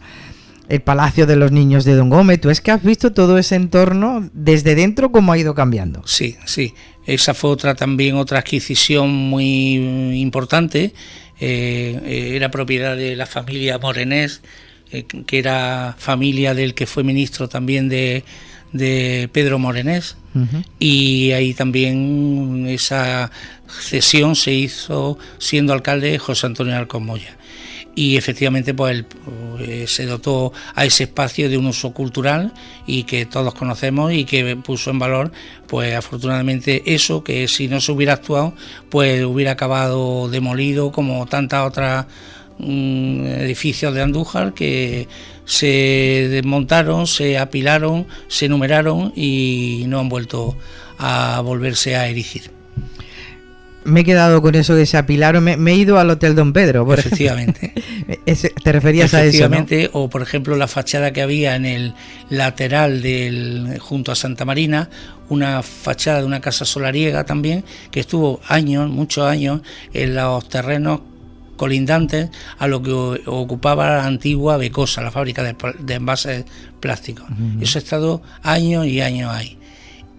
el Palacio de los Niños de Don Gómez. Tú es que has visto todo ese entorno desde dentro, cómo ha ido cambiando. Sí, sí. Esa fue otra adquisición muy importante. Era propiedad de la familia Morenés, que era familia del que fue ministro también de Pedro Morenés. Uh-huh. Y ahí también esa cesión se hizo siendo alcalde José Antonio Alcón Moya. Y efectivamente pues se dotó a ese espacio de un uso cultural y que todos conocemos y que puso en valor, pues afortunadamente eso, que si no se hubiera actuado pues hubiera acabado demolido como tantas otras edificios de Andújar que se desmontaron, se apilaron, se numeraron y no han vuelto a volverse a erigir. Me he quedado con eso que se apilaron, me he ido al Hotel Don Pedro. Efectivamente. ¿Te referías a eso? Efectivamente, ¿no? O por ejemplo la fachada que había en el lateral junto a Santa Marina, una fachada de una casa solariega también, que estuvo muchos años, en los terrenos colindantes a lo que ocupaba la antigua Becosa, la fábrica de envases plásticos. Uh-huh. Eso ha estado años y años ahí.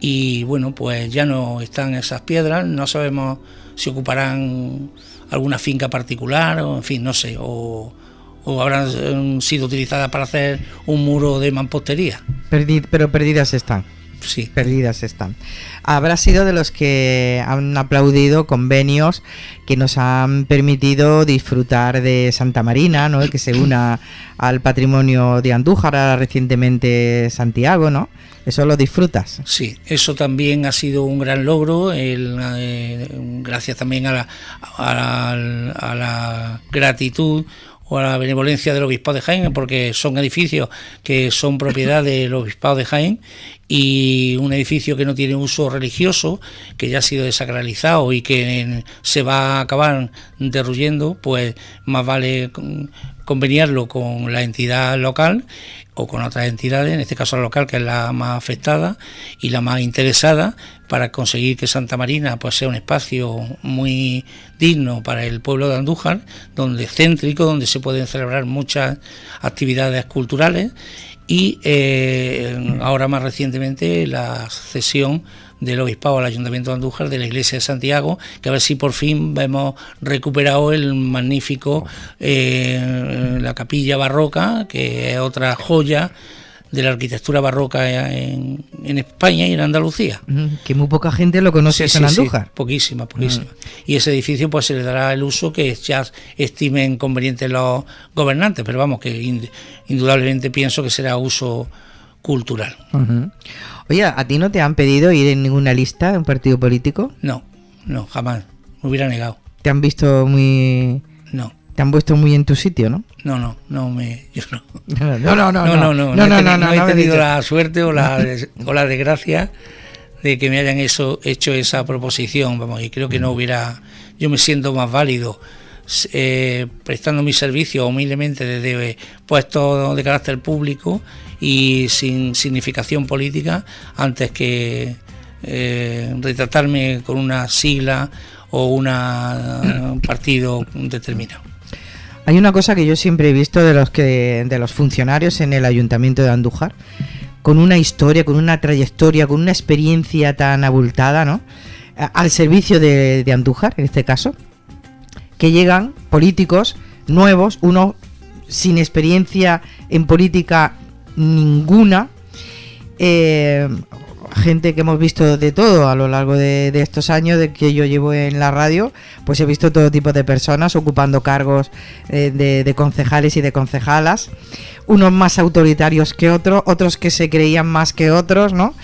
Y bueno, pues ya no están esas piedras, no sabemos si ocuparán alguna finca particular, o en fin, no sé, o habrán sido utilizadas para hacer un muro de mampostería. Pero perdidas están. Sí. Perdidas están. Habrá sido de los que han aplaudido convenios que nos han permitido disfrutar de Santa Marina, ¿no? Que se una al patrimonio de Andújar, recientemente Santiago, ¿no? ¿Eso lo disfrutas? Sí, eso también ha sido un gran logro, gracias también a la gratitud o a la benevolencia del Obispado de Jaén, porque son edificios que son propiedad del Obispado de Jaén y un edificio que no tiene uso religioso, que ya ha sido desacralizado y que se va a acabar derruyendo, pues más vale conveniarlo con la entidad local o con otras entidades, en este caso la local, que es la más afectada y la más interesada, para conseguir que Santa Marina pues sea un espacio muy digno para el pueblo de Andújar, céntrico, donde se pueden celebrar muchas actividades culturales y ahora más recientemente la cesión del Obispado al Ayuntamiento de Andújar de la Iglesia de Santiago, que a ver si por fin hemos recuperado el magnífico la capilla barroca, que es otra joya de la arquitectura barroca en España y en Andalucía. Que muy poca gente lo conoce en Andújar. Sí, poquísima. Y ese edificio pues se le dará el uso que ya estimen conveniente los gobernantes, pero vamos, que indudablemente pienso que será uso cultural. Uh-huh. Oye, ¿a ti no te han pedido ir en ninguna lista de un partido político? No, jamás. Me hubiera negado. ¿Te han visto muy...? No. ¿Te han puesto muy en tu sitio, no? No. No he tenido la suerte o la desgracia de que me hayan hecho esa proposición, vamos, y creo que no hubiera... Yo me siento más válido prestando mi servicio humildemente desde puestos de carácter público y sin significación política antes que retratarme con una sigla o un partido determinado. Hay una cosa que yo siempre he visto de los funcionarios en el Ayuntamiento de Andújar, con una historia, con una trayectoria, con una experiencia tan abultada, ¿no? Al servicio de Andújar, en este caso, que llegan políticos nuevos, uno sin experiencia en política ninguna, gente que hemos visto de todo a lo largo de estos años de que yo llevo en la radio, pues he visto todo tipo de personas ocupando cargos de concejales y de concejalas, unos más autoritarios que otros que se creían más que otros, ¿no?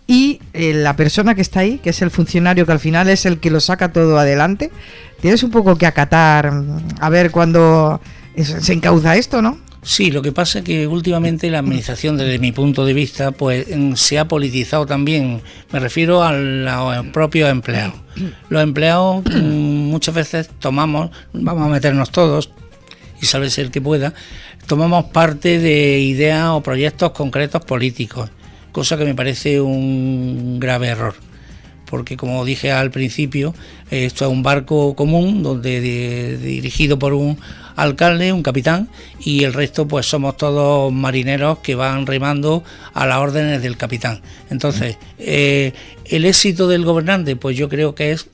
Y la persona que está ahí, que es el funcionario que al final es el que lo saca todo adelante, tienes un poco que acatar a ver cuándo se encauza esto, ¿no? Sí, lo que pasa es que últimamente la administración, desde mi punto de vista, pues se ha politizado también. Me refiero a los propios empleados. Los empleados muchas veces vamos a meternos todos, y sálvese el que pueda, tomamos parte de ideas o proyectos concretos políticos, cosa que me parece un grave error. porque como dije al principio, esto es un barco común dirigido por un alcalde, un capitán, y el resto pues somos todos marineros que van remando a las órdenes del capitán. Entonces, el éxito del gobernante, pues yo creo que es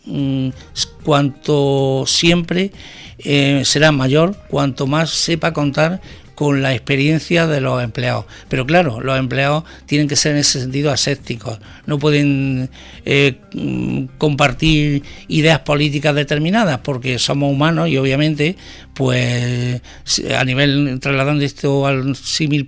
cuanto siempre será mayor, cuanto más sepa contar con la experiencia de los empleados. Pero claro, los empleados tienen que ser en ese sentido asépticos, no pueden compartir ideas políticas determinadas, porque somos humanos y obviamente, pues a nivel, trasladando esto al símil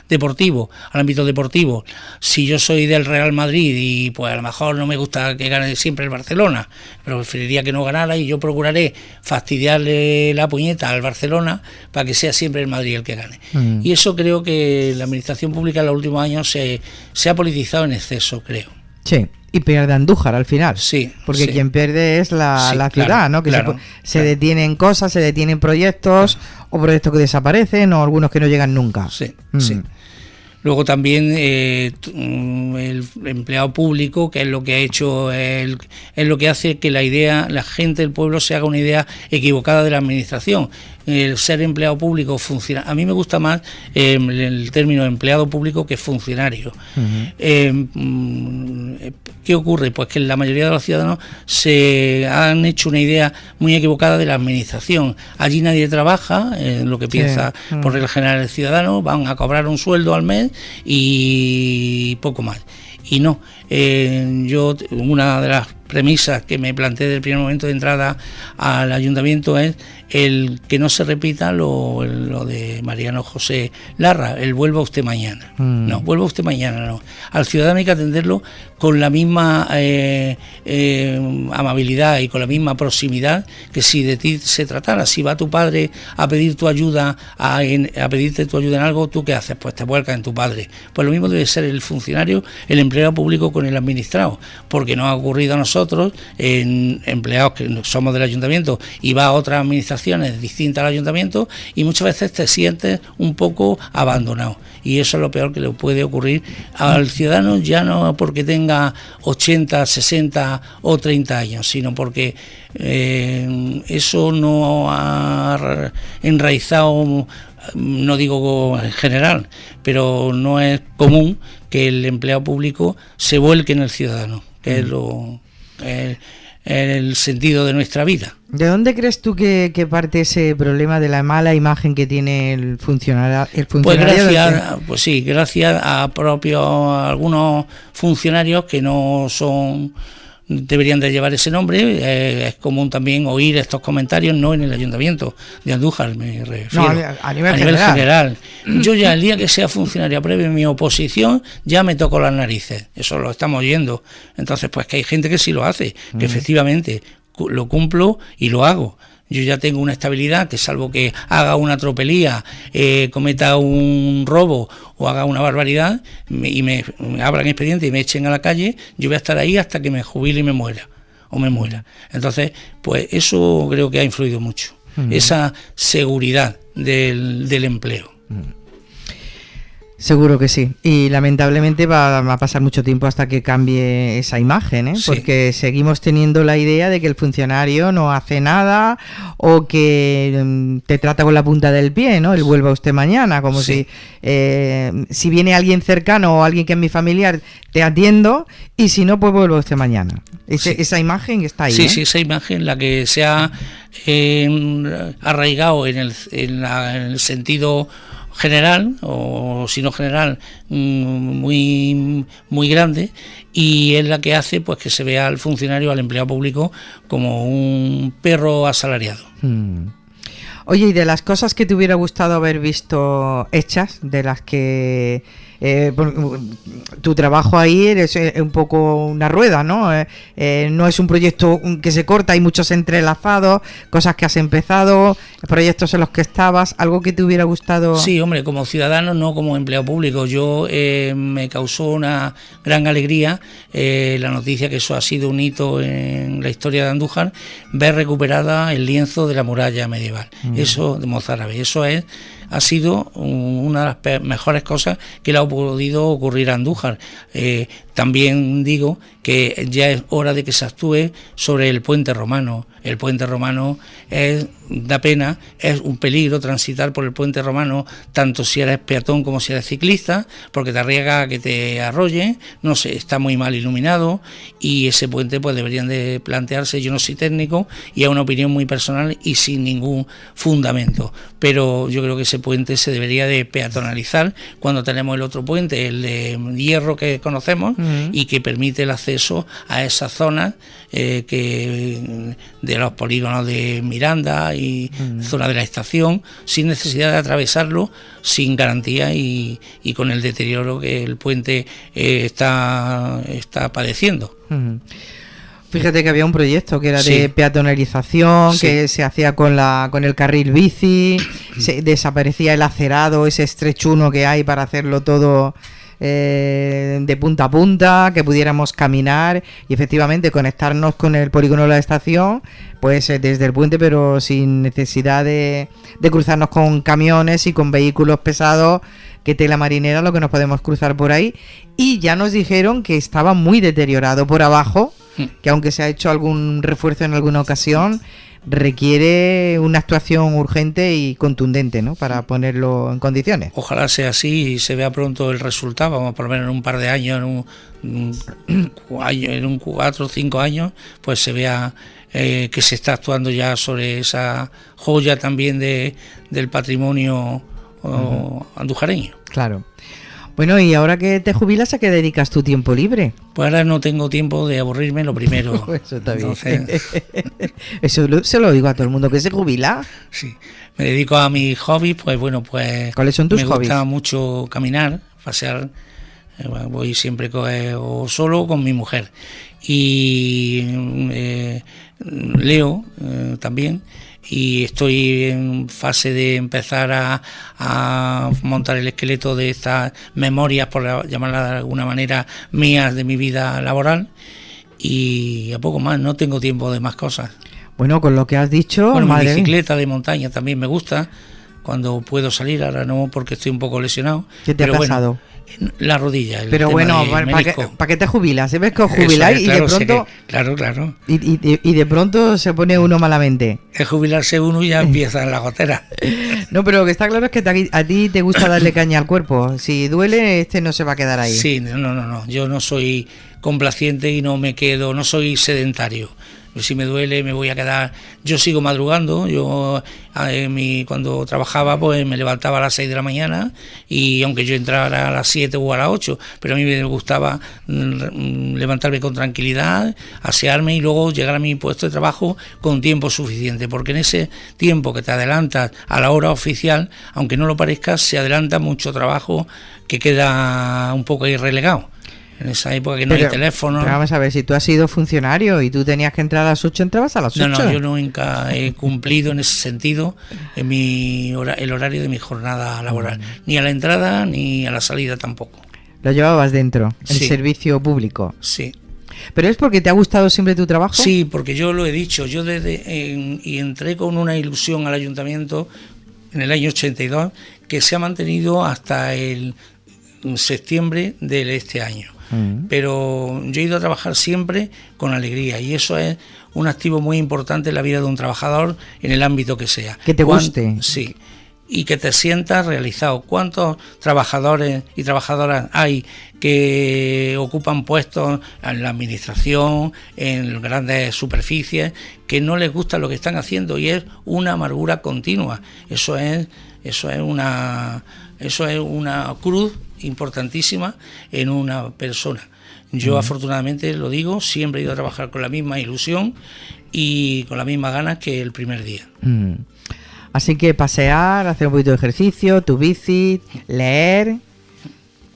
deportivo, al ámbito deportivo, si yo soy del Real Madrid y pues a lo mejor no me gusta que gane siempre el Barcelona, pero preferiría que no ganara, y yo procuraré fastidiarle la puñeta al Barcelona para que sea siempre el Madrid el que gane. Y eso creo que la administración pública en los últimos años se ha politizado en exceso, creo. Sí, y pierde Andújar al final. Sí. Porque sí. Quien pierde es la ciudad, claro, ¿no? Que claro, se detienen cosas, se detienen proyectos, o proyectos que desaparecen, o algunos que no llegan nunca. Sí, sí. Luego también el empleado público, que es lo que ha hecho, es lo que hace que la gente del pueblo se haga una idea equivocada de la administración. El ser empleado público, a mí me gusta más el término empleado público que funcionario. ¿Qué ocurre? Pues que la mayoría de los ciudadanos se han hecho una idea muy equivocada de la administración. Allí nadie trabaja, lo que piensa por regla general el ciudadano, van a cobrar un sueldo al mes y poco más. Y no, yo una de las premisas que me planteé desde el primer momento de entrada al ayuntamiento es el que no se repita lo de Mariano José Larra, el vuelva usted mañana. No, vuelva usted mañana, no. Al ciudadano hay que atenderlo con la misma amabilidad y con la misma proximidad que si de ti se tratara. Si va tu padre a pedir tu ayuda, a pedirte tu ayuda en algo, ¿tú qué haces? Pues te vuelcas en tu padre. Pues lo mismo debe ser el funcionario, el empleado público con el administrado, porque nos ha ocurrido a nosotros, en empleados que somos del ayuntamiento, y va a otras administraciones distintas al ayuntamiento, y muchas veces te sientes un poco abandonado, y eso es lo peor que le puede ocurrir al ciudadano, ya no porque tenga 80, 60 o 30 años, sino porque eso no ha enraizado, no digo en general, pero no es común que el empleado público se vuelque en el ciudadano, que es el sentido de nuestra vida. ¿De dónde crees tú que parte ese problema de la mala imagen que tiene el funcionario? Pues gracias a algunos funcionarios que no deberían de llevar ese nombre. Es común también oír estos comentarios, no en el ayuntamiento de Andújar, me refiero, a nivel general. Yo ya el día que sea funcionario apruebe mi oposición, ya me toco las narices, eso lo estamos oyendo. Entonces pues que hay gente que sí lo hace, que efectivamente lo cumplo y lo hago. Yo ya tengo una estabilidad que, salvo que haga una tropelía, cometa un robo o haga una barbaridad y me abran expediente y me echen a la calle, yo voy a estar ahí hasta que me jubile y me muera. Entonces, pues eso creo que ha influido mucho, esa seguridad del empleo. Seguro que sí, y lamentablemente va a pasar mucho tiempo hasta que cambie esa imagen, Sí. Porque seguimos teniendo la idea de que el funcionario no hace nada o que te trata con la punta del pie, ¿no? El vuelva usted mañana, como Sí. si viene alguien cercano o alguien que es mi familiar, te atiendo, y si no, pues vuelva usted mañana. Esa imagen está ahí. Sí, sí, esa imagen, la que se ha arraigado en el sentido general, o si no general, muy muy grande, y es la que hace pues que se vea al funcionario, al empleado público, como un perro asalariado. Oye, y de las cosas que te hubiera gustado haber visto hechas, de las que tu trabajo ahí es un poco una rueda, ¿no? No es un proyecto que se corta, hay muchos entrelazados, cosas que has empezado, proyectos en los que estabas, algo que te hubiera gustado. Sí, hombre, como ciudadano, no como empleado público. Yo me causó una gran alegría la noticia, que eso ha sido un hito en la historia de Andújar, ver recuperada el lienzo de la muralla medieval, eso de mozárabe. Eso es ha sido una de las mejores cosas que le ha podido ocurrir a Andújar. También digo que ya es hora de que se actúe sobre el puente romano. El puente romano da pena, es un peligro transitar por el puente romano, tanto si eres peatón como si eres ciclista, porque te arriesga a que te arrolle, no sé, está muy mal iluminado, y ese puente pues deberían de plantearse, yo no soy técnico y es una opinión muy personal y sin ningún fundamento, pero yo creo que ese puente se debería de peatonalizar cuando tenemos el otro puente, el de hierro que conocemos, y que permite el acceso a esas zonas que de los polígonos de Miranda y zona de la estación, sin necesidad de atravesarlo, sin garantía y con el deterioro que el puente está padeciendo. Fíjate que había un proyecto que era de peatonalización, que se hacía con el carril bici, se desaparecía el acerado, ese estrechuno que hay para hacerlo todo de punta a punta, que pudiéramos caminar y efectivamente conectarnos con el polígono de la estación, pues desde el puente, pero sin necesidad de cruzarnos con camiones y con vehículos pesados, que tela marinera lo que nos podemos cruzar por ahí. Y ya nos dijeron que estaba muy deteriorado por abajo, que aunque se ha hecho algún refuerzo en alguna ocasión, requiere una actuación urgente y contundente, ¿no?, para ponerlo en condiciones. Ojalá sea así y se vea pronto el resultado, vamos, por lo menos en un par de años, en un 4 o 5 años, pues se vea que se está actuando ya sobre esa joya también del patrimonio andujareño. Claro. Bueno, y ahora que te jubilas, ¿a qué dedicas tu tiempo libre? Pues ahora no tengo tiempo de aburrirme, lo primero. Eso está bien. Eso se lo digo a todo el mundo que se jubila. Sí, me dedico a mis hobbies, pues bueno, pues... ¿Cuáles son tus hobbies? Me gusta mucho caminar, pasear, voy siempre o solo o con mi mujer. Y leo también. Y estoy en fase de empezar a montar el esqueleto de estas memorias, por llamarlas de alguna manera, mías de mi vida laboral, y a poco más, no tengo tiempo de más cosas. Bueno, con lo que has dicho... Bueno, mi bicicleta de montaña también me gusta, cuando puedo salir, ahora no porque estoy un poco lesionado. ¿Qué te ha pasado? Bueno, la rodilla. Pero bueno, ¿para qué te jubilas? ¿Ves que os jubiláis y de pronto... Claro. Y de pronto se pone uno malamente. Es jubilarse uno y ya empieza la gotera. No, pero lo que está claro es que a ti te gusta darle caña al cuerpo. Si duele, no se va a quedar ahí. Sí, no. Yo no soy complaciente y no soy sedentario. Si me duele me voy a quedar. Yo sigo madrugando. Yo cuando trabajaba pues me levantaba a las 6 de la mañana, y aunque yo entrara a las 7 o a las 8, pero a mí me gustaba levantarme con tranquilidad, asearme y luego llegar a mi puesto de trabajo con tiempo suficiente, porque en ese tiempo que te adelantas a la hora oficial, aunque no lo parezca, se adelanta mucho trabajo que queda un poco ahí relegado. En esa época que no hay teléfono. Pero vamos a ver, si tú has sido funcionario y tú tenías que entrar a las 8, entrabas a las 8. No, yo nunca he cumplido en ese sentido el horario de mi jornada laboral. Ni a la entrada ni a la salida tampoco. Lo llevabas dentro, el Sí. servicio público. Sí. ¿Pero es porque te ha gustado siempre tu trabajo? Sí, porque yo lo he dicho. Yo y entré con una ilusión al ayuntamiento en el año 82 que se ha mantenido hasta el septiembre de este año. Pero yo he ido a trabajar siempre con alegría, y eso es un activo muy importante en la vida de un trabajador, en el ámbito que sea. Que te guste. Sí, y que te sientas realizado. ¿Cuántos trabajadores y trabajadoras hay que ocupan puestos en la administración, en grandes superficies, que no les gusta lo que están haciendo, y es una amargura continua? Eso es una cruz importantísima en una persona. Yo afortunadamente, lo digo, siempre he ido a trabajar con la misma ilusión y con las mismas ganas que el primer día. Así que pasear, hacer un poquito de ejercicio, tu bici, leer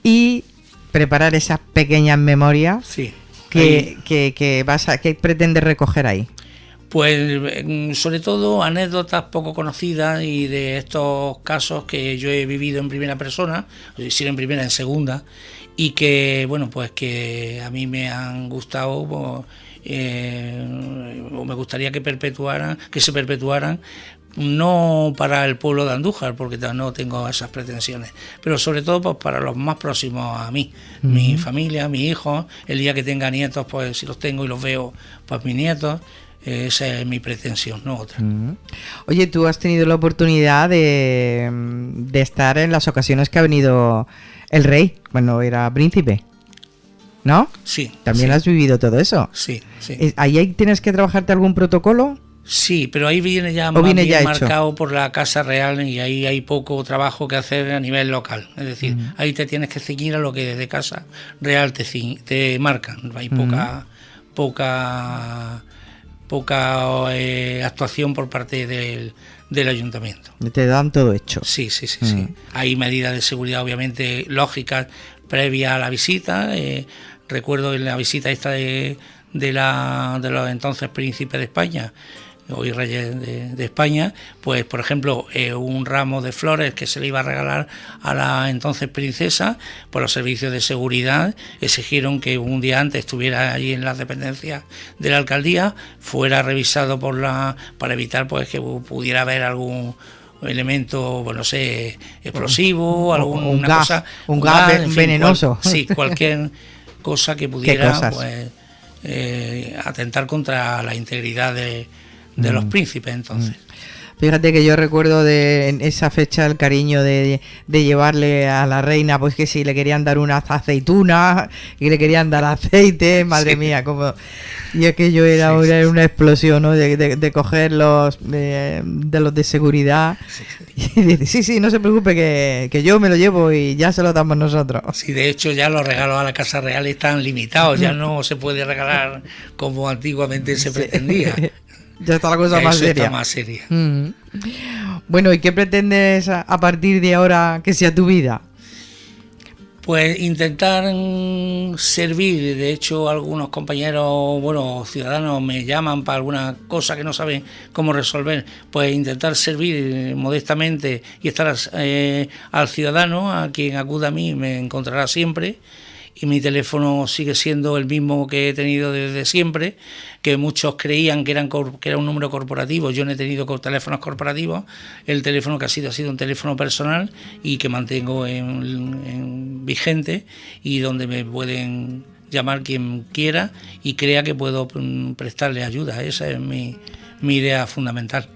y preparar esas pequeñas memorias. Sí. que pretendes recoger ahí. Pues sobre todo anécdotas poco conocidas y de estos casos que yo he vivido en primera persona, si no en primera, en segunda, y que bueno, pues que a mí me han gustado, o me gustaría que se perpetuaran no para el pueblo de Andújar, porque no tengo esas pretensiones, pero sobre todo pues para los más próximos a mí, mi familia, mis hijos, el día que tenga nietos, pues si los tengo y los veo, pues mis nietos. Esa es mi pretensión, no otra. Oye, tú has tenido la oportunidad de estar en las ocasiones que ha venido el rey, cuando era príncipe, ¿no? Sí. ¿También sí. has vivido todo eso? Sí, sí. ¿Ahí tienes que trabajarte algún protocolo? Sí, pero ahí viene ya más bien marcado por la Casa Real, y ahí hay poco trabajo que hacer a nivel local. Es decir, ahí te tienes que ceñir a lo que desde Casa Real te marcan. Hay poca actuación por parte del ayuntamiento. Te dan todo hecho. Sí. Hay medidas de seguridad obviamente lógicas previas a la visita. Recuerdo en la visita esta de los entonces príncipes de España, hoy reyes de España, pues por ejemplo un ramo de flores que se le iba a regalar a la entonces princesa, pues los servicios de seguridad exigieron que un día antes estuviera allí en las dependencias de la alcaldía, fuera revisado para evitar pues que pudiera haber algún elemento, bueno, no sé, explosivo, un gas venenoso. Cualquier cosa que pudiera pues atentar contra la integridad de los príncipes entonces. Fíjate que yo recuerdo en esa fecha el cariño de llevarle a la reina, pues que si le querían dar unas aceitunas y le querían dar aceite, madre mía, como... Y aquello era una explosión, ¿no? De coger los de seguridad. Y dice, sí, no se preocupe que yo me lo llevo y ya se lo damos nosotros. Sí, de hecho ya los regalos a la Casa Real están limitados, ya no se puede regalar como antiguamente se pretendía. Ya está la cosa más seria. Bueno, ¿y qué pretendes a partir de ahora que sea tu vida? Pues intentar servir. De hecho, algunos compañeros, ciudadanos me llaman para alguna cosa que no saben cómo resolver. Pues intentar servir modestamente y estar al ciudadano, a quien acuda a mí me encontrará siempre. Y mi teléfono sigue siendo el mismo que he tenido desde siempre, que muchos creían que era un número corporativo. Yo no he tenido teléfonos corporativos. El teléfono que ha sido un teléfono personal y que mantengo en vigente, y donde me pueden llamar quien quiera y crea que puedo prestarle ayuda. Esa es mi idea fundamental.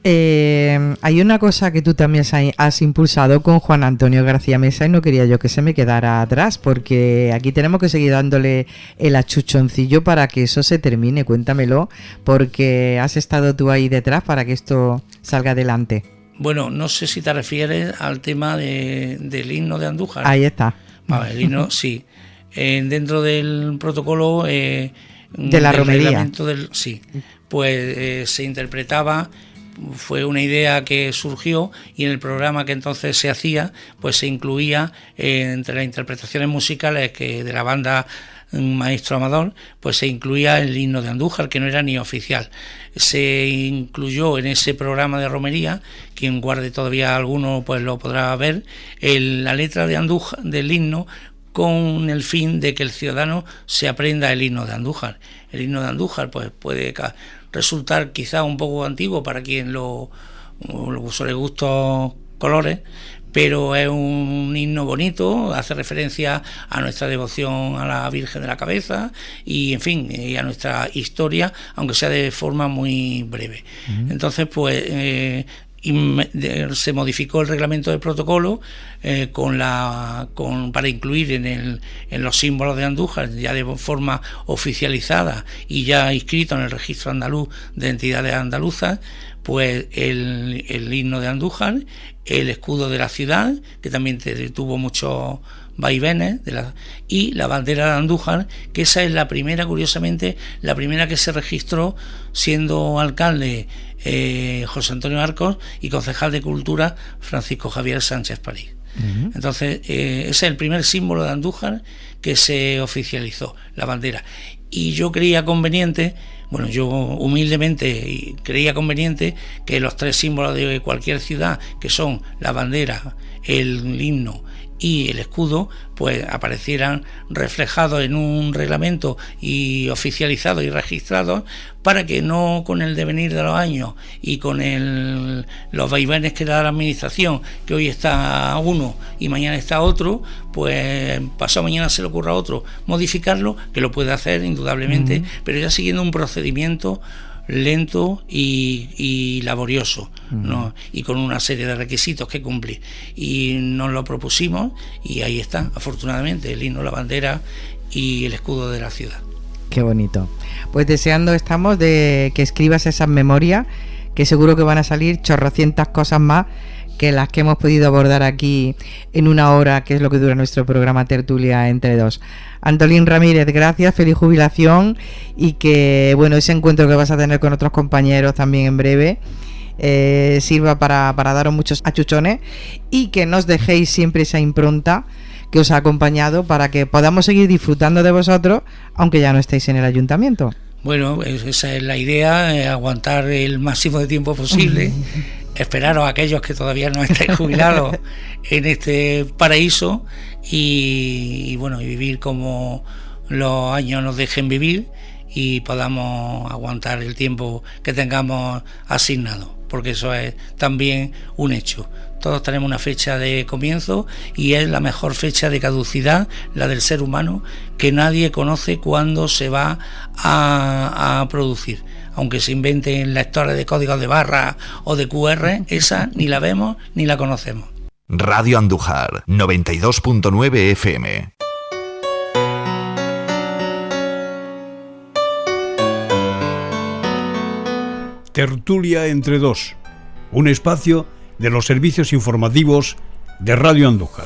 Hay una cosa que tú también has impulsado con Juan Antonio García Mesa y no quería yo que se me quedara atrás, porque aquí tenemos que seguir dándole el achuchoncillo para que eso se termine. Cuéntamelo, porque has estado tú ahí detrás para que esto salga adelante. Bueno, no sé si te refieres al tema del himno de Andújar. Ahí está. Vale, el himno, sí. Dentro del protocolo de la romería. Pues se interpretaba. Fue una idea que surgió, y en el programa que entonces se hacía, pues se incluía entre las interpretaciones musicales de la banda Maestro Amador, pues se incluía el himno de Andújar, que no era ni oficial. Se incluyó en ese programa de romería, quien guarde todavía alguno pues lo podrá ver, la letra de Andújar, del himno, con el fin de que el ciudadano se aprenda el himno de Andújar. El himno de Andújar pues puede resultar quizá un poco antiguo para quien le gustos colores, pero es un himno bonito, hace referencia a nuestra devoción a la Virgen de la Cabeza y, en fin, y a nuestra historia, aunque sea de forma muy breve. Entonces, pues... se modificó el reglamento del protocolo para incluir en los símbolos de Andújar, ya de forma oficializada y ya inscrito en el registro andaluz de entidades andaluzas, pues el himno de Andújar, el escudo de la ciudad, que también tuvo muchos vaivenes, y la bandera de Andújar, que esa es la primera, curiosamente, la primera que se registró siendo alcalde José Antonio Arcos y concejal de Cultura Francisco Javier Sánchez París. Entonces ese es el primer símbolo de Andújar que se oficializó, la bandera. Y yo creía conveniente, yo humildemente creía conveniente que los tres símbolos de cualquier ciudad, que son la bandera, el himno y el escudo pues aparecieran reflejados en un reglamento y oficializados y registrados, para que no, con el devenir de los años y con los vaivenes que da la administración, que hoy está uno y mañana está otro, pues pasado mañana se le ocurra a otro modificarlo, que lo puede hacer indudablemente, pero ya siguiendo un procedimiento lento y laborioso, ¿no? Y con una serie de requisitos que cumplir, y nos lo propusimos y ahí está, afortunadamente, el himno, la bandera y el escudo de la ciudad. Qué bonito. Pues deseando estamos de que escribas esas memorias, que seguro que van a salir chorrocientas cosas más que las que hemos podido abordar aquí en una hora, que es lo que dura nuestro programa Tertulia entre dos. Antolín Ramírez, gracias, feliz jubilación, y que bueno, ese encuentro que vas a tener con otros compañeros también en breve sirva para daros muchos achuchones, y que nos dejéis siempre esa impronta que os ha acompañado, para que podamos seguir disfrutando de vosotros aunque ya no estéis en el ayuntamiento. Bueno, esa es la idea, aguantar el máximo de tiempo posible. Esperaros a aquellos que todavía no estáis jubilados en este paraíso, y bueno, y vivir como los años nos dejen vivir y podamos aguantar el tiempo que tengamos asignado, porque eso es también un hecho. Todos tenemos una fecha de comienzo y es la mejor fecha de caducidad, la del ser humano, que nadie conoce cuándo se va a producir. Aunque se inventen lectores de códigos de barra o de QR, esa ni la vemos ni la conocemos. Radio Andújar, 92.9 FM. Tertulia entre dos, un espacio de los servicios informativos de Radio Andújar.